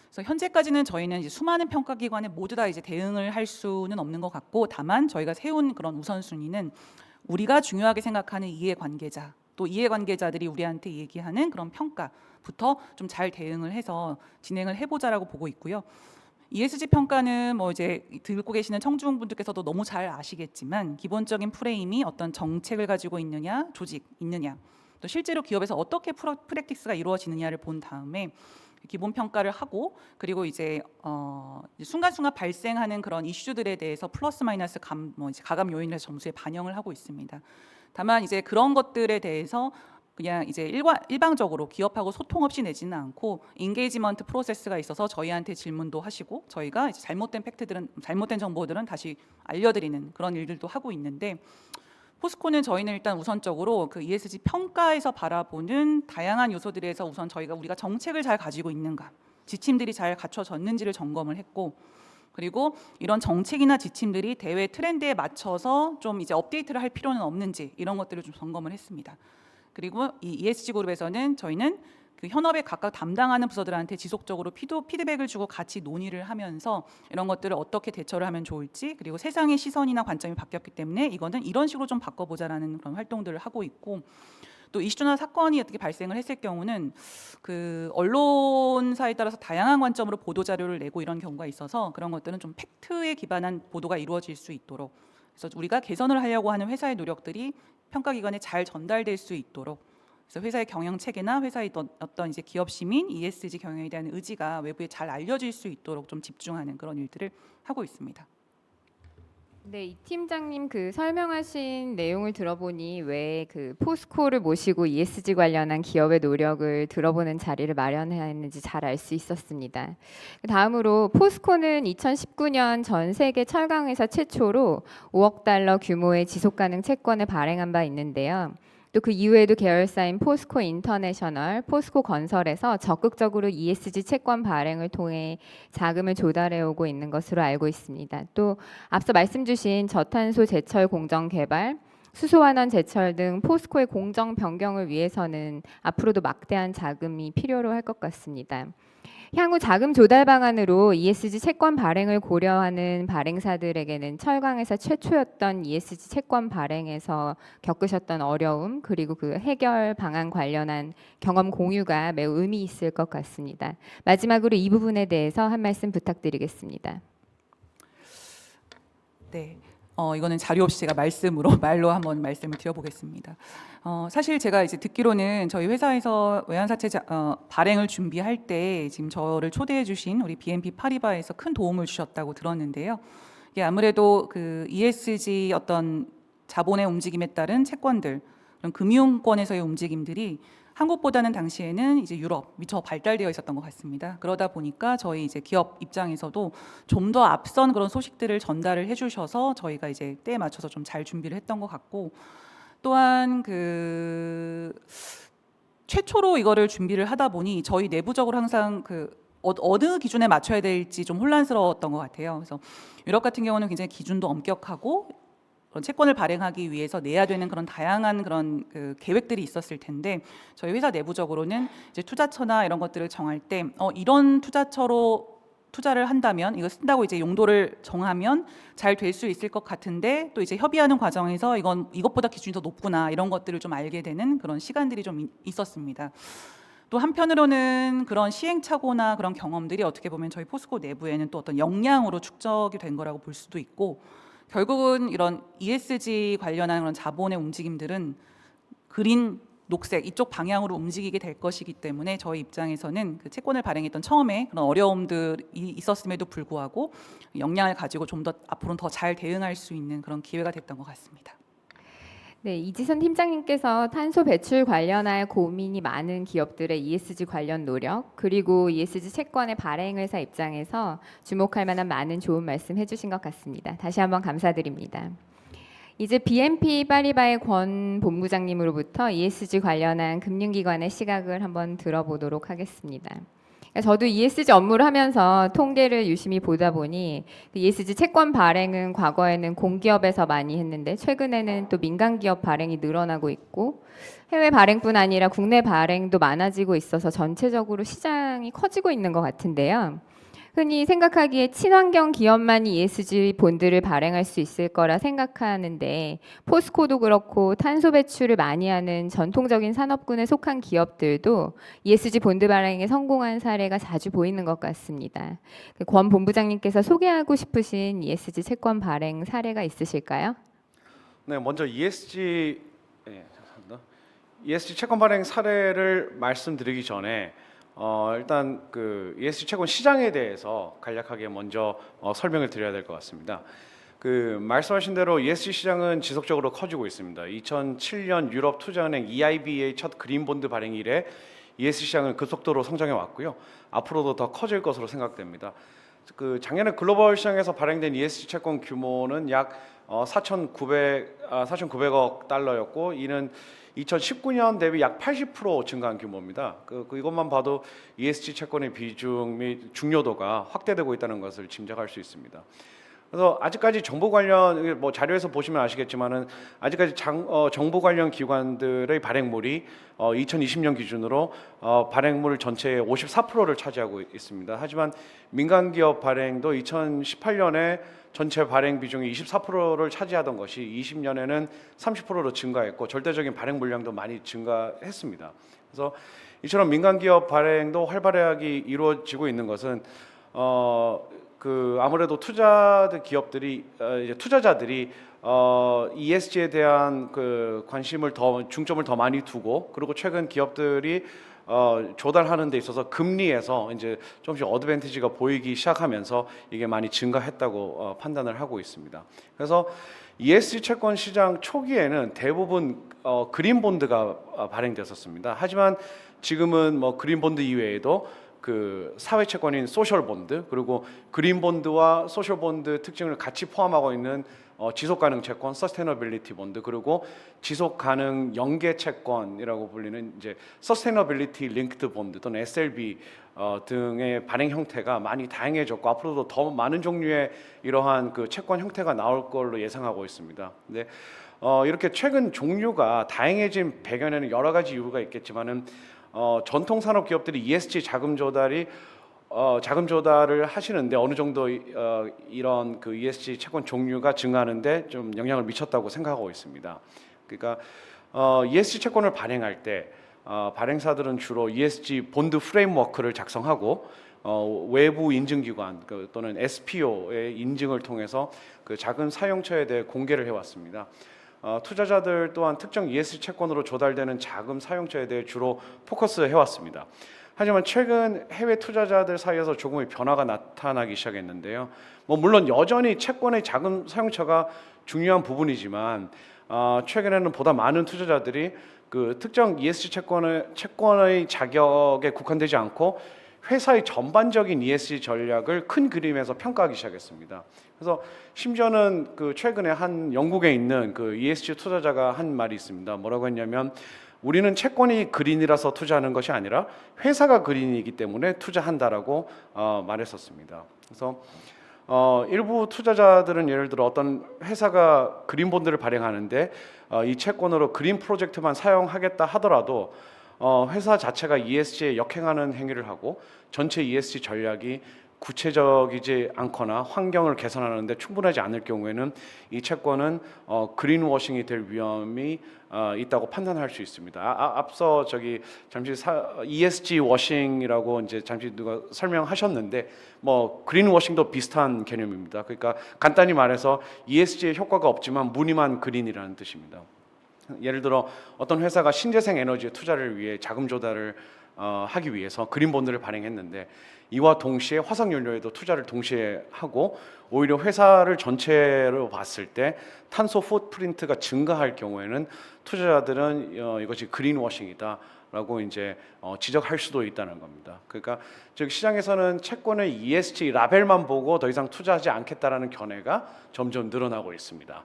그래서 현재까지는 저희는 이제 수많은 평가 기관에 모두 다 이제 대응을 할 수는 없는 것 같고 다만 저희가 세운 그런 우선순위는 우리가 중요하게 생각하는 이해관계자 또 이해관계자들이 우리한테 얘기하는 그런 평가부터 좀 잘 대응을 해서 진행을 해보자라고 보고 있고요. ESG 평가는 뭐 이제 듣고 계시는 청중분들께서도 너무 잘 아시겠지만 기본적인 프레임이 어떤 정책을 가지고 있느냐, 조직 있느냐, 또 실제로 기업에서 어떻게 프랙티스가 이루어지느냐를 본 다음에 기본 평가를 하고 그리고 이제 순간순간 발생하는 그런 이슈들에 대해서 플러스 마이너스 가감 요인을 해서 점수에 반영을 하고 있습니다. 다만 이제 그런 것들에 대해서 그냥 이제 일방적으로 기업하고 소통 없이 내지는 않고 인게이지먼트 프로세스가 있어서 저희한테 질문도 하시고 저희가 이제 잘못된 정보들은 다시 알려드리는 그런 일들도 하고 있는데 포스코는 저희는 일단 우선적으로 그 ESG 평가에서 바라보는 다양한 요소들에서 우선 우리가 정책을 잘 가지고 있는가, 지침들이 잘 갖춰졌는지를 점검을 했고, 그리고 이런 정책이나 지침들이 대외 트렌드에 맞춰서 좀 이제 업데이트를 할 필요는 없는지 이런 것들을 좀 점검을 했습니다. 그리고 이 ESG 그룹에서는 저희는 그 현업에 각각 담당하는 부서들한테 지속적으로 피드백을 주고 같이 논의를 하면서 이런 것들을 어떻게 대처를 하면 좋을지 그리고 세상의 시선이나 관점이 바뀌었기 때문에 이거는 이런 식으로 좀 바꿔보자라는 그런 활동들을 하고 있고 또 이슈나 사건이 어떻게 발생을 했을 경우는 그 언론사에 따라서 다양한 관점으로 보도 자료를 내고 이런 경우가 있어서 그런 것들은 좀 팩트에 기반한 보도가 이루어질 수 있도록 그래서 우리가 개선을 하려고 하는 회사의 노력들이 평가기관에 잘 전달될 수 있도록 그래서 회사의 경영 체계나 회사의 어떤 이제 기업 시민 ESG 경영에 대한 의지가 외부에 잘 알려질 수 있도록 좀 집중하는 그런 일들을 하고 있습니다. 네, 이 팀장님 그 설명하신 내용을 들어보니 왜 그 포스코를 모시고 ESG 관련한 기업의 노력을 들어보는 자리를 마련했는지 잘 알 수 있었습니다. 다음으로 포스코는 2019년 전 세계 철강회사 최초로 5억 달러 규모의 지속가능 채권을 발행한 바 있는데요. 또 그 이후에도 계열사인 포스코 인터내셔널, 포스코 건설에서 적극적으로 ESG 채권 발행을 통해 자금을 조달해 오고 있는 것으로 알고 있습니다. 또 앞서 말씀 주신 저탄소 제철 공정 개발, 수소환원 제철 등 포스코의 공정 변경을 위해서는 앞으로도 막대한 자금이 필요로 할 것 같습니다. 향후 자금 조달 방안으로 ESG 채권 발행을 고려하는 발행사들에게는 철강회사 최초였던 ESG 채권 발행에서 겪으셨던 어려움 그리고 그 해결 방안 관련한 경험 공유가 매우 의미 있을 것 같습니다. 마지막으로 이 부분에 대해서 한 말씀 부탁드리겠습니다. 네. 이거는 자료 없이 제가 말로 한번 말씀을 드려보겠습니다. 사실 제가 이제 듣기로는 저희 회사에서 외환사채 발행을 준비할 때 지금 저를 초대해 주신 우리 BNP 파리바에서 큰 도움을 주셨다고 들었는데요. 이게 아무래도 그 ESG 어떤 자본의 움직임에 따른 채권들, 그런 금융권에서의 움직임들이 한국보다는 당시에는 이제 유럽 미처 발달되어 있었던 것 같습니다. 그러다 보니까 저희 이제 기업 입장에서도 좀 더 앞선 그런 소식들을 전달을 해주셔서 저희가 이제 때에 맞춰서 좀 잘 준비를 했던 것 같고, 또한 그 최초로 이거를 준비를 하다 보니 저희 내부적으로 항상 그 어느 기준에 맞춰야 될지 좀 혼란스러웠던 것 같아요. 그래서 유럽 같은 경우는 굉장히 기준도 엄격하고 그런 채권을 발행하기 위해서 내야 되는 그런 다양한 그런 그 계획들이 있었을 텐데, 저희 회사 내부적으로는 이제 투자처나 이런 것들을 정할 때 이런 투자처로 투자를 한다면 이거 쓴다고 이제 용도를 정하면 잘 될 수 있을 것 같은데, 또 이제 협의하는 과정에서 이것보다 기준이 더 높구나 이런 것들을 좀 알게 되는 그런 시간들이 좀 있었습니다. 또 한편으로는 그런 시행착오나 그런 경험들이 어떻게 보면 저희 포스코 내부에는 또 어떤 역량으로 축적이 된 거라고 볼 수도 있고, 결국은 이런 ESG 관련한 그런 자본의 움직임들은 그린, 녹색 이쪽 방향으로 움직이게 될 것이기 때문에 저희 입장에서는 그 채권을 발행했던 처음에 그런 어려움들이 있었음에도 불구하고 역량을 가지고 좀 더 앞으로는 더 잘 대응할 수 있는 그런 기회가 됐던 것 같습니다. 네, 이지선 팀장님께서 탄소 배출 관련하여 고민이 많은 기업들의 ESG 관련 노력, 그리고 ESG 채권의 발행 회사 입장에서 주목할 만한 많은 좋은 말씀 해주신 것 같습니다. 다시 한번 감사드립니다. 이제 BNP 파리바의 권 본부장님으로부터 ESG 관련한 금융기관의 시각을 한번 들어보도록 하겠습니다. 저도 ESG 업무를 하면서 통계를 유심히 보다 보니 ESG 채권 발행은 과거에는 공기업에서 많이 했는데 최근에는 또 민간기업 발행이 늘어나고 있고, 해외 발행뿐 아니라 국내 발행도 많아지고 있어서 전체적으로 시장이 커지고 있는 것 같은데요. 흔히 생각하기에 친환경 기업만이 ESG 본드를 발행할 수 있을 거라 생각하는데, 포스코도 그렇고 탄소 배출을 많이 하는 전통적인 산업군에 속한 기업들도 ESG 본드 발행에 성공한 사례가 자주 보이는 것 같습니다. 권 본부장님께서 소개하고 싶으신 ESG 채권 발행 사례가 있으실까요? 네, 먼저 ESG 채권 발행 사례를 말씀드리기 전에 일단 그 ESG 채권 시장에 대해서 간략하게 먼저 설명을 드려야 될 것 같습니다. 그 말씀하신 대로 ESG 시장은 지속적으로 커지고 있습니다. 2007년 유럽 투자은행 EIB의 첫 그린 본드 발행 이래 ESG 시장은 급속도로 성장해 왔고요. 앞으로도 더 커질 것으로 생각됩니다. 그 작년에 글로벌 시장에서 발행된 ESG 채권 규모는 약 4,900억 달러였고, 이는 2019년 대비 약 80% 증가한 규모입니다. 이것만 봐도 ESG 채권의 비중 및 중요도가 확대되고 있다는 것을 짐작할 수 있습니다. 그래서 아직까지 정부 관련 자료에서 보시면 아시겠지만은 아직까지 정부 관련 기관들의 발행물이 2020년 기준으로 발행물 전체의 54%를 차지하고 있습니다. 하지만 민간 기업 발행도 2018년에 전체 발행 비중이 24%를 차지하던 것이 20년에는 30%로 증가했고, 절대적인 발행 물량도 많이 증가했습니다. 그래서 이처럼 민간 기업 발행도 활발하게 이루어지고 있는 것은 아무래도 투자자들이 ESG에 대한 그 관심을 중점을 더 많이 두고, 그리고 최근 기업들이 조달하는 데 있어서 금리에서 이제 조금씩 어드밴티지가 보이기 시작하면서 이게 많이 증가했다고 판단을 하고 있습니다. 그래서 ESG 채권 시장 초기에는 대부분 그린 본드가 발행됐었습니다. 하지만 지금은 뭐 그린 본드 이외에도 그 사회 채권인 소셜 본드, 그리고 그린 본드와 소셜 본드 특징을 같이 포함하고 있는 지속 가능 채권, 서스테너빌리티 본드, 그리고 지속 가능 연계 채권이라고 불리는 이제 서스테너빌리티 링크드 본드 또는 SLB 등의 발행 형태가 많이 다양해졌고 앞으로도 더 많은 종류의 이러한 그 채권 형태가 나올 걸로 예상하고 있습니다. 근데 이렇게 최근 종류가 다양해진 배경에는 여러 가지 이유가 있겠지만은 전통 산업 기업들이 ESG 자금 조달을 하시는데 어느 정도 이런 그 ESG 채권 종류가 증가하는데 좀 영향을 미쳤다고 생각하고 있습니다. 그러니까 ESG 채권을 발행할 때 발행사들은 주로 ESG 본드 프레임워크를 작성하고 외부 인증기관 또는 SPO의 인증을 통해서 그 자금 사용처에 대해 공개를 해왔습니다. 투자자들 또한 특정 ESG 채권으로 조달되는 자금 사용처에 대해 주로 포커스해 왔습니다. 하지만 최근 해외 투자자들 사이에서 조금의 변화가 나타나기 시작했는데요. 뭐 물론 여전히 채권의 자금 사용처가 중요한 부분이지만 최근에는 보다 많은 투자자들이 그 특정 ESG 채권의 자격에 국한되지 않고 회사의 전반적인 ESG 전략을 큰 그림에서 평가하기 시작했습니다. 그래서 심지어는 그 최근에 한 영국에 있는 그 ESG 투자자가 한 말이 있습니다. 뭐라고 했냐면 우리는 채권이 그린이라서 투자하는 것이 아니라 회사가 그린이기 때문에 투자한다라고 말했었습니다. 그래서 일부 투자자들은 예를 들어 어떤 회사가 그린 본드를 발행하는데 이 채권으로 그린 프로젝트만 사용하겠다 하더라도 회사 자체가 ESG에 역행하는 행위를 하고 전체 ESG 전략이 구체적이지 않거나 환경을 개선하는 데 충분하지 않을 경우에는 이 채권은 그린워싱이 될 위험이 있다고 판단할 수 있습니다. 앞서 잠시 ESG 워싱이라고 이제 잠시 누가 설명하셨는데 뭐 그린워싱도 비슷한 개념입니다. 그러니까 간단히 말해서 ESG에 효과가 없지만 무늬만 그린이라는 뜻입니다. 예를 들어 어떤 회사가 신재생 에너지에 투자를 위해 자금 조달을 하기 위해서 그린 본드를 발행했는데 이와 동시에 화석 연료에도 투자를 동시에 하고 오히려 회사를 전체로 봤을 때 탄소 풋프린트가 증가할 경우에는 투자자들은 이것이 그린워싱이다라고 이제 지적할 수도 있다는 겁니다. 그러니까 즉 시장에서는 채권의 ESG 라벨만 보고 더 이상 투자하지 않겠다라는 견해가 점점 늘어나고 있습니다.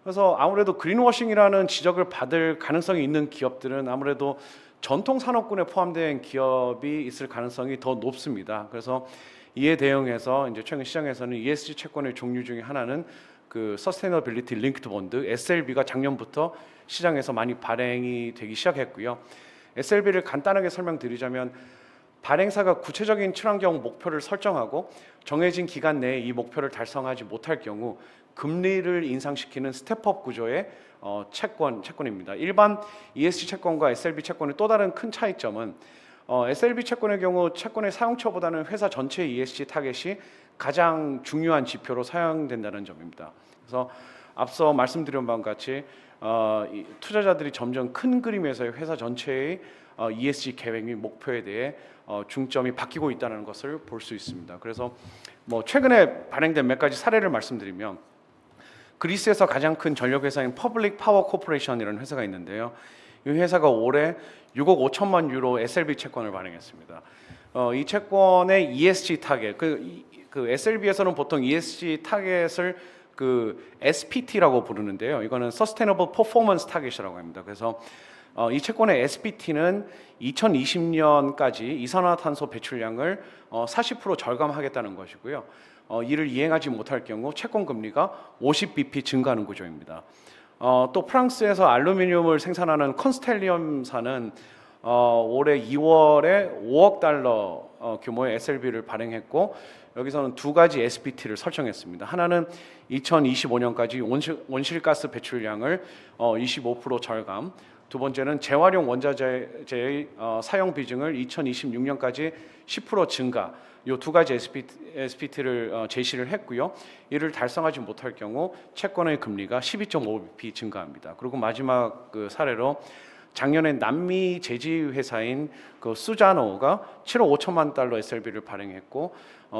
그래서 아무래도 그린워싱이라는 지적을 받을 가능성이 있는 기업들은 아무래도 전통 산업군에 포함된 기업이 있을 가능성이 더 높습니다. 그래서 이에 대응해서 이제 최근 시장에서는 ESG 채권의 종류 중에 하나는 그 서스테너빌리티 링크드 본드 SLB가 작년부터 시장에서 많이 발행이 되기 시작했고요. SLB를 간단하게 설명드리자면 발행사가 구체적인 친환경 목표를 설정하고 정해진 기간 내에 이 목표를 달성하지 못할 경우 금리를 인상시키는 스텝업 구조의 채권입니다. 일반 ESG 채권과 SLB 채권의 또 다른 큰 차이점은 SLB 채권의 경우 채권의 사용처보다는 회사 전체의 ESG 타겟이 가장 중요한 지표로 사용된다는 점입니다. 그래서 앞서 말씀드린 바와 같이 투자자들이 점점 큰 그림에서의 회사 전체의 ESG 계획 및 목표에 대해 중점이 바뀌고 있다는 것을 볼 수 있습니다. 그래서 뭐 최근에 발행된 몇 가지 사례를 말씀드리면 그리스에서 가장 큰 전력 회사인 퍼블릭 파워 코퍼레이션이라는 회사가 있는데요. 이 회사가 올해 6억 5천만 유로 SLB 채권을 발행했습니다. 이 채권의 ESG 타겟, 그 SLB에서는 보통 ESG 타겟을 그 SPT라고 부르는데요. 이거는 Sustainable Performance Target이라고 합니다. 그래서 이 채권의 SPT는 2020년까지 이산화탄소 배출량을 40% 절감하겠다는 것이고요. 이를 이행하지 못할 경우 채권 금리가 50bp 증가하는 구조입니다. 또 프랑스에서 알루미늄을 생산하는 컨스텔리움사는 올해 2월에 5억 달러 규모의 SLB를 발행했고 여기서는 두 가지 SPT를 설정했습니다. 하나는 2025년까지 온실가스 배출량을 25% 절감, 두 번째는 재활용 원자재의 사용 비중을 2026년까지 10% 증가. 이 두 가지 SPT를 제시를 했고요. 이를 달성하지 못할 경우 채권의 금리가 12.5bp 증가합니다. 그리고 마지막 그 사례로 작년에 남미 제지 회사인 그 수자노가 7억 5천만 달러 SLB를 발행했고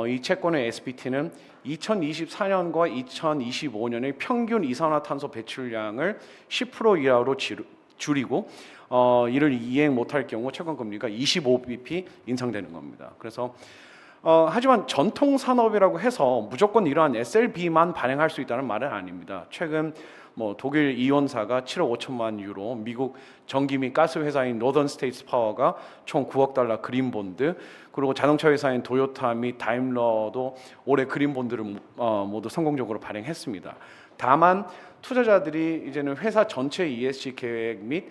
이 채권의 SBT는 2024년과 2025년의 평균 이산화탄소 배출량을 10% 이하로 줄이고 이를 이행 못할 경우 채권 금리가 25bp 인상되는 겁니다. 그래서 하지만 전통 산업이라고 해서 무조건 이러한 SLB만 발행할 수 있다는 말은 아닙니다. 최근 독일 이온사가 7억 5천만 유로, 미국 전기 및 가스 회사인 노던 스테이트 파워가 총 9억 달러 그린 본드, 그리고 자동차 회사인 도요타 및 다임러도 올해 그린 본드를 모두 성공적으로 발행했습니다. 다만 투자자들이 이제는 회사 전체 ESG 계획 및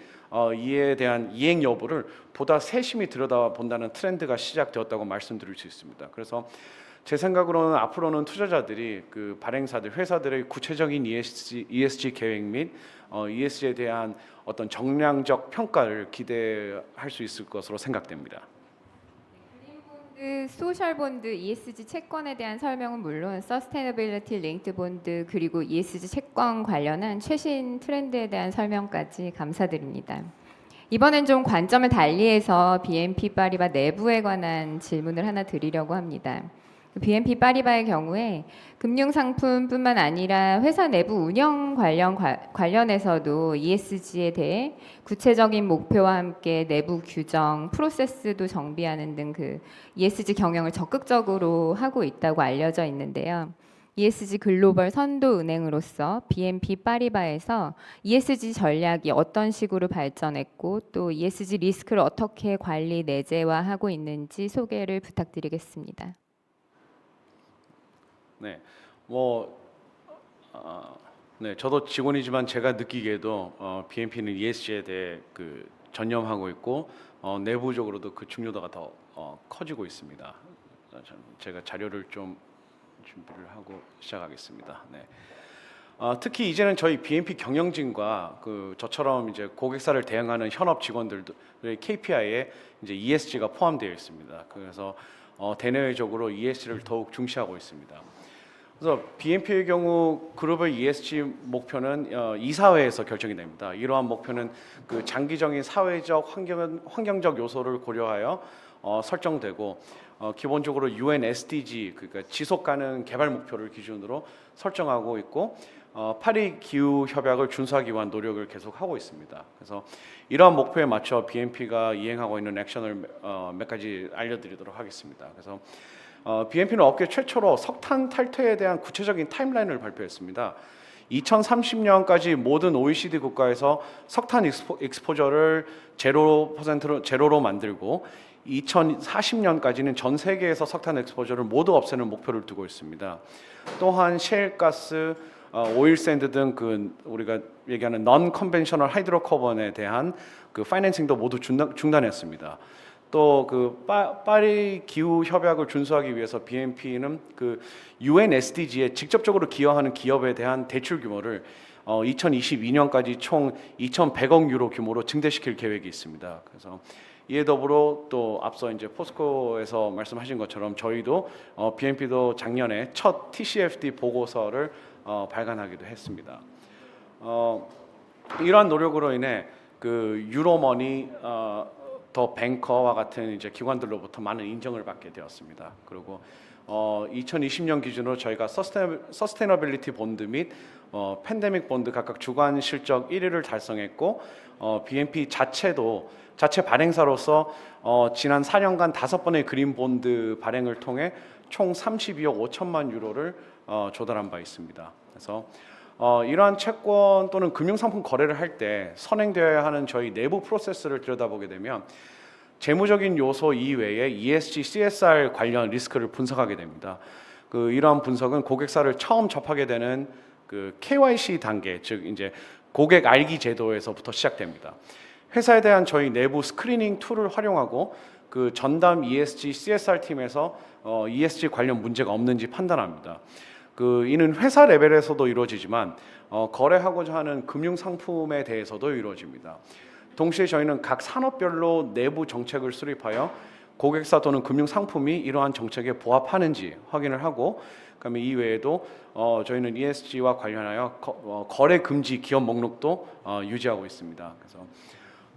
이에 대한 이행 여부를 보다 세심히 들여다본다는 트렌드가 시작되었다고 말씀드릴 수 있습니다. 그래서 제 생각으로는 앞으로는 투자자들이 그 발행사들, 회사들의 구체적인 ESG 계획 및 ESG에 대한 어떤 정량적 평가를 기대할 수 있을 것으로 생각됩니다. 그린본드, 소셜본드, ESG 채권에 대한 설명은 물론 서스테이너빌리티 링크드 본드 그리고 ESG 채권 관련한 최신 트렌드에 대한 설명까지 감사드립니다. 이번엔 좀 관점을 달리해서 BNP 파리바 내부에 관한 질문을 하나 드리려고 합니다. BNP 파리바의 경우에 금융상품뿐만 아니라 회사 내부 운영 관련해서도 ESG에 대해 구체적인 목표와 함께 내부 규정, 프로세스도 정비하는 등 그 ESG 경영을 적극적으로 하고 있다고 알려져 있는데요. ESG 글로벌 선도 은행으로서 BNP 파리바에서 ESG 전략이 어떤 식으로 발전했고 또 ESG 리스크를 어떻게 관리 내재화하고 있는지 소개를 부탁드리겠습니다. 네, 네, 저도 직원이지만 제가 느끼기에도 BNP는 ESG에 대해 전념하고 있고 내부적으로도 그 중요도가 더 커지고 있습니다. 제가 자료를 좀 준비를 하고 시작하겠습니다. 네. 특히 이제는 저희 BNP 경영진과 저처럼 이제 고객사를 대응하는 현업 직원들의 KPI에 이제 ESG가 포함되어 있습니다. 그래서 대내외적으로 ESG를 더욱 중시하고 있습니다. 그래서 BNP의 경우 글로벌 ESG 목표는 이사회에서 결정이 됩니다. 이러한 목표는 그 장기적인 사회적 환경적 요소를 고려하여 설정되고 기본적으로 UN SDG 그러니까 지속 가능 개발 목표를 기준으로 설정하고 있고 파리 기후 협약을 준수하기 위한 노력을 계속하고 있습니다. 그래서 이러한 목표에 맞춰 BNP가 이행하고 있는 액션을 몇 가지 알려드리도록 하겠습니다. 그래서 BNP는 업계 최초로 석탄 탈퇴에 대한 구체적인 타임라인을 발표했습니다. 2030년까지 모든 OECD 국가에서 석탄 익스포저를 제로로 만들고 2040년까지는 전 세계에서 석탄 익스포저를 모두 없애는 목표를 두고 있습니다. 또한 셰일가스, 오일샌드 등 우리가 얘기하는 non conventional 하이드로카본에 대한 파이낸싱도 모두 중단했습니다. 또 파리 기후 협약을 준수하기 위해서 BNP는 UN SDG에 직접적으로 기여하는 기업에 대한 대출 규모를 2022년까지 총 2,100억 유로 규모로 증대시킬 계획이 있습니다. 그래서 이에 더불어 또 앞서 이제 포스코에서 말씀하신 것처럼 저희도 BNP도 작년에 첫 TCFD 보고서를 발간하기도 했습니다. 이러한 노력으로 인해 유로머니 더 뱅커와 같은 이제 기관들로부터 많은 인정을 받게 되었습니다. 그리고 2020년 기준으로 저희가 서스테이너빌리티 본드 및 팬데믹 본드 각각 주간 실적 1위를 달성했고 BNP 자체 발행사로서 지난 4년간 5번의 그린 본드 발행을 통해 총 32억 5천만 유로를 조달한 바 있습니다. 그래서 이러한 채권 또는 금융상품 거래를 할 때 선행되어야 하는 저희 내부 프로세스를 들여다보게 되면 재무적인 요소 이외에 ESG, CSR 관련 리스크를 분석하게 됩니다. 이러한 분석은 고객사를 처음 접하게 되는 KYC 단계, 즉 이제 고객 알기 제도에서부터 시작됩니다. 회사에 대한 저희 내부 스크리닝 툴을 활용하고 전담 ESG, CSR 팀에서 ESG 관련 문제가 없는지 판단합니다. 이는 회사 레벨에서도 이루어지지만 거래하고자 하는 금융 상품에 대해서도 이루어집니다. 동시에 저희는 각 산업별로 내부 정책을 수립하여 고객사 또는 금융 상품이 이러한 정책에 부합하는지 확인을 하고, 그다음에 이외에도 저희는 ESG와 관련하여 거래 금지 기업 목록도 유지하고 있습니다. 그래서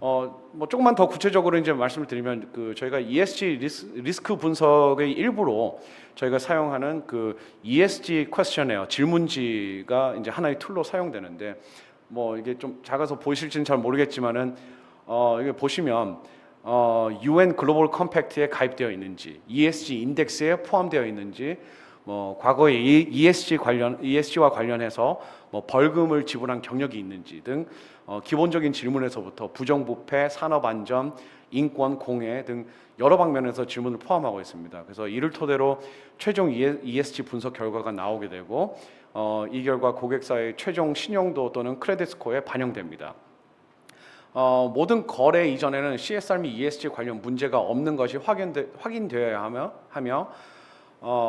뭐 조금만 더 구체적으로 이제 말씀을 드리면 그 저희가 ESG 리스크 분석의 일부로 저희가 사용하는 그 ESG 퀘스천에어 질문지가 이제 하나의 툴로 사용되는데 뭐 이게 좀 작아서 보이실지는 잘 모르겠지만은 이게 보시면 UN 글로벌 컴팩트에 가입되어 있는지, ESG 인덱스에 포함되어 있는지, 뭐 과거에 ESG와 관련해서 뭐 벌금을 지불한 경력이 있는지 등 기본적인 질문에서부터 부정부패, 산업안전, 인권, 공해 등 여러 방면에서 질문을 포함하고 있습니다. 그래서 이를 토대로 최종 ESG 분석 결과가 나오게 되고 이 결과 고객사의 최종 신용도 또는 크레딧 스코어에 반영됩니다. 모든 거래 이전에는 CSR 및 ESG 관련 문제가 없는 것이 확인되어야 하며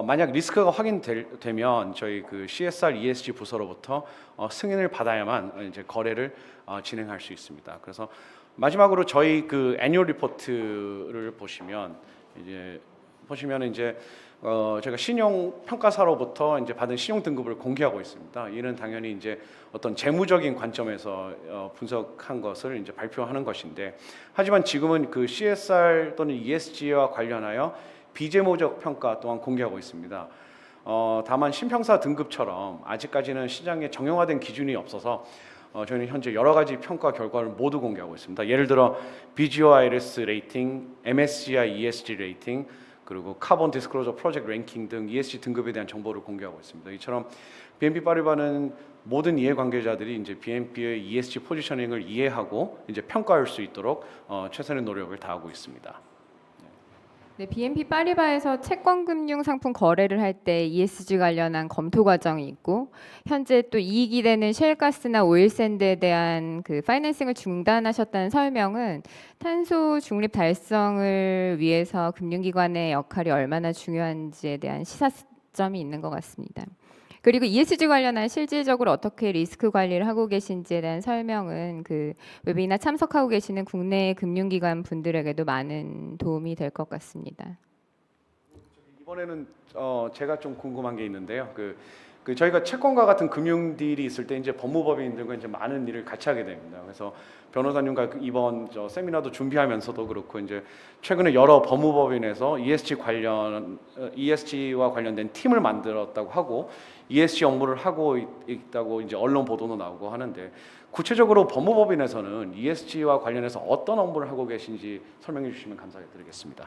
만약 리스크가 확인되면 저희 그 CSR ESG 부서로부터 승인을 받아야만 이제 거래를 진행할 수 있습니다. 그래서 마지막으로 저희 그 애뉴얼 리포트를 보시면 이제 제가 신용 평가사로부터 이제 받은 신용 등급을 공개하고 있습니다. 이는 당연히 이제 어떤 재무적인 관점에서 분석한 것을 이제 발표하는 것인데, 하지만 지금은 그 CSR 또는 ESG와 관련하여 비재무적 평가 또한 공개하고 있습니다. 다만 신평사 등급처럼 아직까지는 시장에 정형화된 기준이 없어서 저희는 현재 여러 가지 평가 결과를 모두 공개하고 있습니다. 예를 들어 BGIRS 레이팅, MSCI ESG 레이팅, 그리고 카본 디스클로저 프로젝트 랭킹 등 ESG 등급에 대한 정보를 공개하고 있습니다. 이처럼 BNP 파리바는 모든 이해관계자들이 이제 BNP의 ESG 포지셔닝을 이해하고 이제 평가할 수 있도록 최선의 노력을 다하고 있습니다. 네, BNP 파리바에서 채권금융 상품 거래를 할 때 ESG 관련한 검토 과정이 있고, 현재 또 이익이 되는 셰일가스나 오일샌드에 대한 그 파이낸싱을 중단하셨다는 설명은 탄소 중립 달성을 위해서 금융기관의 역할이 얼마나 중요한지에 대한 시사점이 있는 것 같습니다. 그리고 ESG 관련한 실질적으로 어떻게 리스크 관리를 하고 계신지에 대한 설명은 그 웨비나 참석하고 계시는 국내 금융기관 분들에게도 많은 도움이 될 것 같습니다. 이번에는 제가 좀 궁금한 게 있는데요. 그 저희가 채권과 같은 금융 딜이 있을 때 이제 법무법인들과 이제 많은 일을 같이 하게 됩니다. 그래서 변호사님과 이번 세미나도 준비하면서도 그렇고 이제 최근에 여러 법무법인에서 ESG와 관련된 팀을 만들었다고 하고 ESG 업무를 하고 있다고 이제 언론 보도도 나오고 하는데, 구체적으로 법무법인에서는 ESG와 관련해서 어떤 업무를 하고 계신지 설명해 주시면 감사드리겠습니다.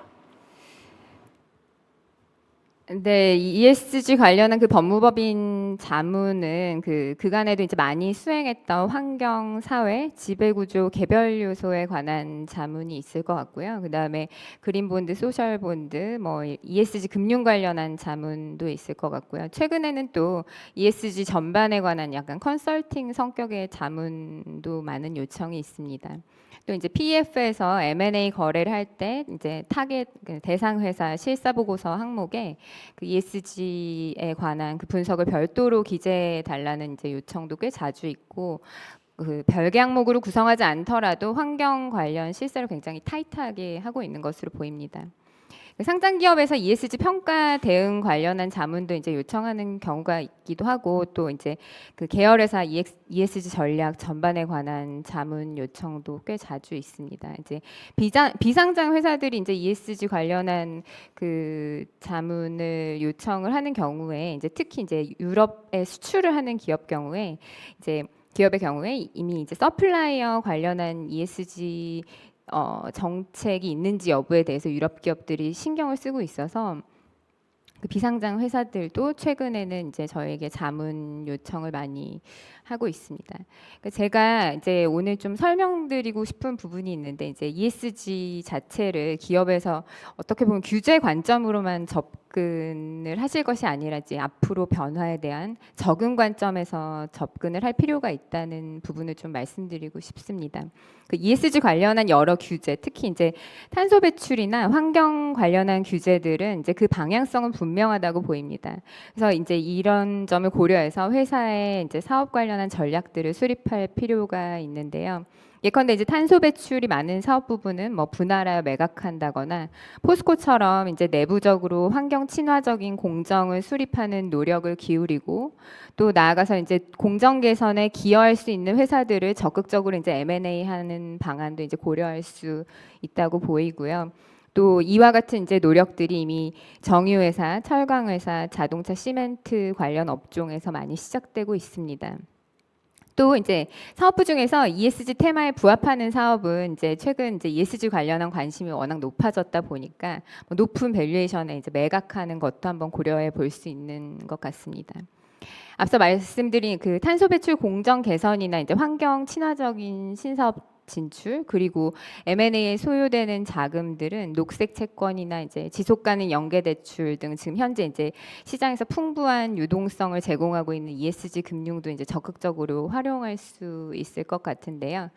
네, ESG 관련한 그 법무법인 자문은 그간에도 이제 많이 수행했던 환경, 사회, 지배구조, 개별 요소에 관한 자문이 있을 것 같고요. 그 다음에 그린본드, 소셜본드, 뭐 ESG 금융 관련한 자문도 있을 것 같고요. 최근에는 또 ESG 전반에 관한 약간 컨설팅 성격의 자문도 많은 요청이 있습니다. 또 이제 PEF에서 M&A 거래를 할 때 이제 타겟 대상 회사 실사 보고서 항목에 그 ESG에 관한 그 분석을 별도로 기재해 달라는 이제 요청도 꽤 자주 있고, 그 별개 항목으로 구성하지 않더라도 환경 관련 실세를 굉장히 타이트하게 하고 있는 것으로 보입니다. 상장 기업에서 ESG 평가 대응 관련한 자문도 이제 요청하는 경우가 있기도 하고, 또 이제 그 계열회사 ESG 전략 전반에 관한 자문 요청도 꽤 자주 있습니다. 이제 비상장 회사들이 이제 ESG 관련한 그 자문을 요청을 하는 경우에 이제 특히 이제 유럽에 수출을 하는 기업의 경우에 이미 이제 서플라이어 관련한 ESG 정책이 있는지 여부에 대해서 유럽 기업들이 신경을 쓰고 있어서 그 비상장 회사들도 최근에는 이제 저에게 자문 요청을 많이 하고 있습니다. 제가 이제 오늘 좀 설명드리고 싶은 부분이 있는데, 이제 ESG 자체를 기업에서 어떻게 보면 규제 관점으로만 접근을 하실 것이 아니라 이제 앞으로 변화에 대한 적응 관점에서 접근을 할 필요가 있다는 부분을 좀 말씀드리고 싶습니다. 그 ESG 관련한 여러 규제, 특히 이제 탄소 배출이나 환경 관련한 규제들은 이제 그 방향성은 분명하다고 보입니다. 그래서 이제 이런 점을 고려해서 회사의 이제 사업 관련한 전략들을 수립할 필요가 있는데요. 예컨대 이제 탄소 배출이 많은 사업 부분은 뭐 분할하여 매각한다거나 포스코처럼 이제 내부적으로 환경 친화적인 공정을 수립하는 노력을 기울이고 또 나아가서 이제 공정 개선에 기여할 수 있는 회사들을 적극적으로 이제 M&A 하는 방안도 이제 고려할 수 있다고 보이고요. 또 이와 같은 이제 노력들이 이미 정유회사, 철강회사, 자동차, 시멘트 관련 업종에서 많이 시작되고 있습니다. 또 이제 사업부 중에서 ESG 테마에 부합하는 사업은 이제 최근 이제 ESG 관련한 관심이 워낙 높아졌다 보니까 뭐 높은 밸류에이션에 이제 매각하는 것도 한번 고려해 볼 수 있는 것 같습니다. 앞서 말씀드린 그 탄소 배출 공정 개선이나 이제 환경 친화적인 신사업 진출 그리고 M&A에 소요되는 자금들은 녹색 채권이나 이제 지속 가능 연계 대출 등 지금 현재 이제 시장에서 풍부한 유동성을 제공하고 있는 ESG 금융도 이제 적극적으로 활용할 수 있을 것 같은데요.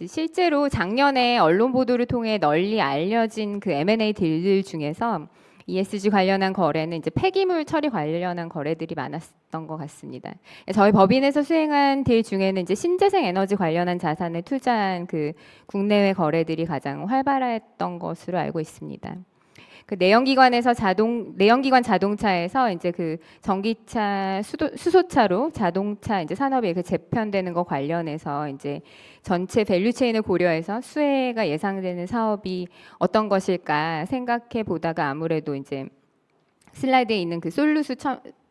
실제로 작년에 언론 보도를 통해 널리 알려진 그 M&A 딜들 중에서 ESG 관련한 거래는 이제 폐기물 처리 관련한 거래들이 많았던 것 같습니다. 저희 법인에서 수행한 딜 중에는 이제 신재생 에너지 관련한 자산에 투자한 그 국내외 거래들이 가장 활발했던 것으로 알고 있습니다. 그 내연기관 자동차에서 이제 그 전기차, 수소차로 자동차 이제 산업이 그 재편되는 거 관련해서 이제 전체 밸류체인을 고려해서 수혜가 예상되는 사업이 어떤 것일까 생각해 보다가 아무래도 이제 슬라이드에 있는 그 솔루스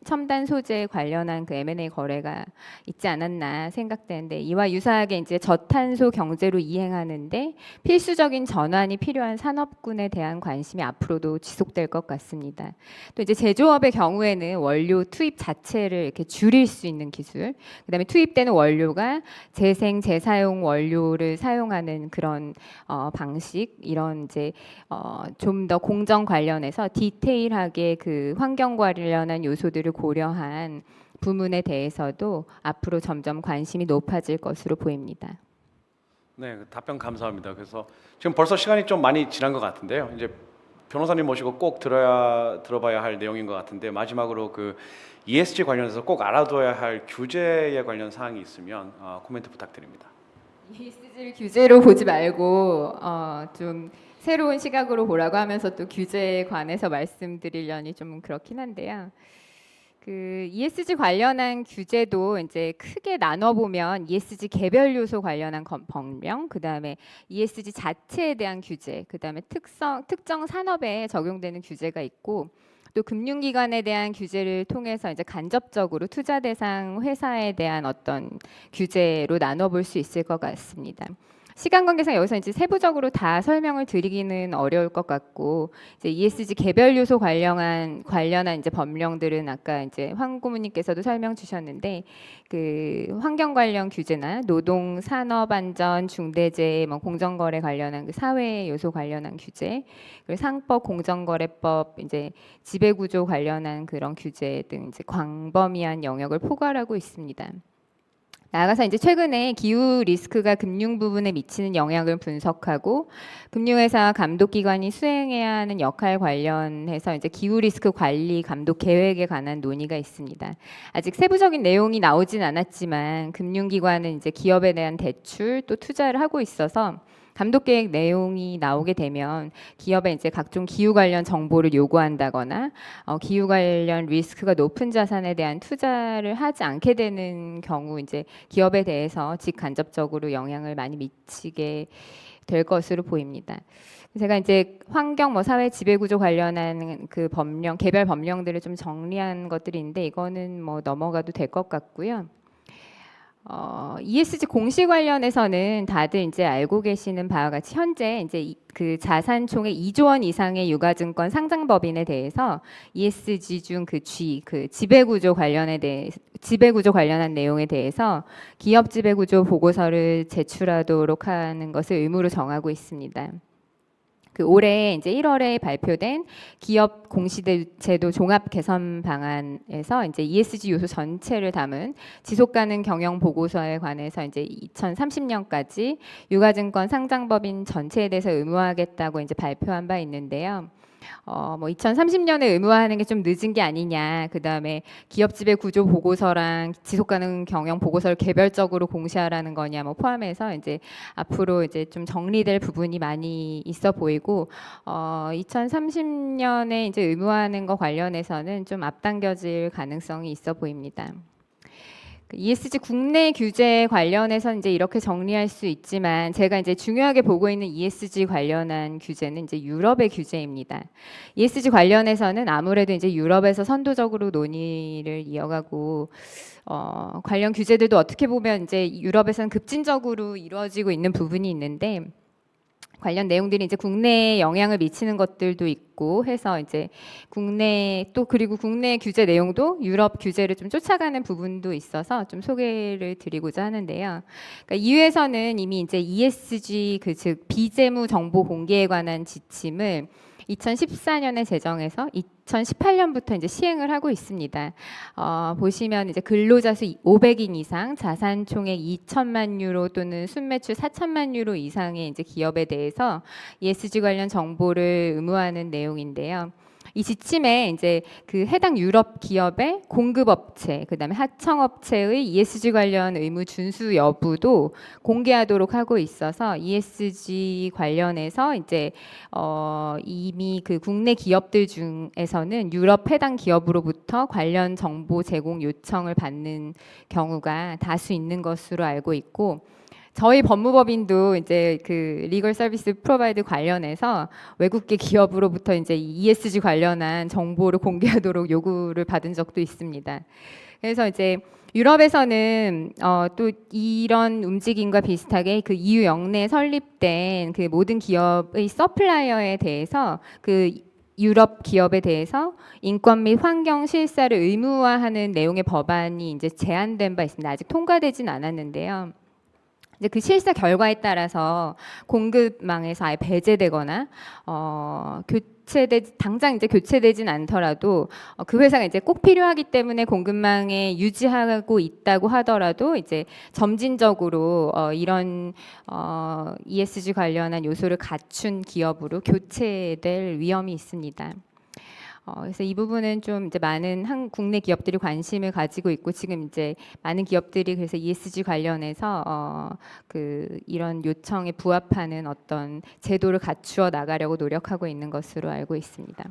첨단 소재 관련한 그 M&A 거래가 있지 않았나 생각되는데 이와 유사하게 이제 저탄소 경제로 이행하는데 필수적인 전환이 필요한 산업군에 대한 관심이 앞으로도 지속될 것 같습니다. 또 이제 제조업의 경우에는 원료 투입 자체를 이렇게 줄일 수 있는 기술, 그다음에 투입되는 원료가 재생 재사용 원료를 사용하는 그런 방식 이런 이제 좀 더 공정 관련해서 디테일하게 그 환경 관련한 요소들을 고려한 부문에 대해서도 앞으로 점점 관심이 높아질 것으로 보입니다. 네, 답변 감사합니다. 그래서 지금 벌써 시간이 좀 많이 지난 것 같은데요. 이제 변호사님 모시고 꼭 들어봐야 할 내용인 것 같은데 마지막으로 그 ESG 관련해서 꼭 알아둬야 할 규제에 관련 사항이 있으면 코멘트 부탁드립니다. ESG를 규제로 보지 말고 좀 새로운 시각으로 보라고 하면서 또 규제에 관해서 말씀드리려니 좀 그렇긴 한데요. 그 ESG 관련한 규제도 이제 크게 나눠 보면 ESG 개별 요소 관련한 법령, 그다음에 ESG 자체에 대한 규제, 그다음에 특정 산업에 적용되는 규제가 있고 또 금융기관에 대한 규제를 통해서 이제 간접적으로 투자 대상 회사에 대한 어떤 규제로 나눠 볼 수 있을 것 같습니다. 시간 관계상 여기서 이제 세부적으로 다 설명을 드리기는 어려울 것 같고 이제 ESG 개별 요소 관련한 이제 법령들은 아까 이제 황 고문님께서도 설명 주셨는데 그 환경 관련 규제나 노동, 산업 안전, 중대재해, 뭐 공정거래 관련한 그 사회 요소 관련한 규제, 그리고 상법, 공정거래법, 이제 지배구조 관련한 그런 규제 등 이제 광범위한 영역을 포괄하고 있습니다. 나아가서 이제 최근에 기후 리스크가 금융 부분에 미치는 영향을 분석하고 금융회사 감독기관이 수행해야 하는 역할 관련해서 이제 기후 리스크 관리 감독 계획에 관한 논의가 있습니다. 아직 세부적인 내용이 나오진 않았지만 금융기관은 이제 기업에 대한 대출 또 투자를 하고 있어서 감독 계획 내용이 나오게 되면 기업에 이제 각종 기후 관련 정보를 요구한다거나 기후 관련 리스크가 높은 자산에 대한 투자를 하지 않게 되는 경우 이제 기업에 대해서 직간접적으로 영향을 많이 미치게 될 것으로 보입니다. 제가 이제 환경, 뭐 사회 지배구조 관련한 그 법령, 개별 법령들을 좀 정리한 것들인데 이거는 뭐 넘어가도 될 것 같고요. ESG 공시 관련해서는 다들 이제 알고 계시는 바와 같이 현재 이제 그 자산총액 2조 원 이상의 유가증권 상장법인에 대해서 ESG 중 그 지배구조 관련한 내용에 대해서 기업 지배구조 보고서를 제출하도록 하는 것을 의무로 정하고 있습니다. 그 올해 이제 1월에 발표된 기업 공시제도 종합 개선 방안에서 이제 ESG 요소 전체를 담은 지속 가능 경영 보고서에 관해서 이제 2030년까지 유가증권 상장법인 전체에 대해서 의무화하겠다고 이제 발표한 바 있는데요. 뭐 2030년에 의무화하는 게 좀 늦은 게 아니냐. 그다음에 기업 지배 구조 보고서랑 지속 가능 경영 보고서를 개별적으로 공시하라는 거냐 뭐 포함해서 이제 앞으로 이제 좀 정리될 부분이 많이 있어 보이고 2030년에 이제 의무화하는 거 관련해서는 좀 앞당겨질 가능성이 있어 보입니다. ESG 국내 규제 관련해서 이제 이렇게 정리할 수 있지만 제가 이제 중요하게 보고 있는 ESG 관련한 규제는 이제 유럽의 규제입니다. ESG 관련해서는 아무래도 이제 유럽에서 선도적으로 논의를 이어가고 관련 규제들도 어떻게 보면 이제 유럽에서는 급진적으로 이루어지고 있는 부분이 있는데 관련 내용들이 이제 국내에 영향을 미치는 것들도 있고 해서 이제 국내 또 그리고 국내 규제 내용도 유럽 규제를 좀 쫓아가는 부분도 있어서 좀 소개를 드리고자 하는데요. 그러니까 EU에서는 이미 이제 ESG 즉 비재무 정보 공개에 관한 지침을 2014년에 제정해서 2018년부터 이제 시행을 하고 있습니다. 보시면 이제 근로자 수 500인 이상, 자산 총액 2천만 유로 또는 순매출 4천만 유로 이상의 이제 기업에 대해서 ESG 관련 정보를 의무화하는 내용인데요. 이 지침에 이제 그 해당 유럽 기업의 공급업체, 그다음에 하청업체의 ESG 관련 의무 준수 여부도 공개하도록 하고 있어서 ESG 관련해서 이제 이미 그 국내 기업들 중에서는 유럽 해당 기업으로부터 관련 정보 제공 요청을 받는 경우가 다수 있는 것으로 알고 있고. 저희 법무법인도 이제 그 리걸 서비스 프로바이드 관련해서 외국계 기업으로부터 이제 ESG 관련한 정보를 공개하도록 요구를 받은 적도 있습니다. 그래서 이제 유럽에서는 또 이런 움직임과 비슷하게 그 EU 영내에 설립된 그 모든 기업의 서플라이어에 대해서 그 유럽 기업에 대해서 인권 및 환경 실사를 의무화하는 내용의 법안이 이제 제안된 바 있습니다. 아직 통과되진 않았는데요. 이제 그 실사 결과에 따라서 공급망에서 아예 배제되거나 당장 이제 교체되진 않더라도 그 회사가 이제 꼭 필요하기 때문에 공급망에 유지하고 있다고 하더라도 이제 점진적으로 이런 ESG 관련한 요소를 갖춘 기업으로 교체될 위험이 있습니다. 그래서 이 부분은 좀 이제 많은 국내 기업들이 관심을 가지고 있고 지금 이제 많은 기업들이 그래서 ESG 관련해서 이런 요청에 부합하는 어떤 제도를 갖추어 나가려고 노력하고 있는 것으로 알고 있습니다.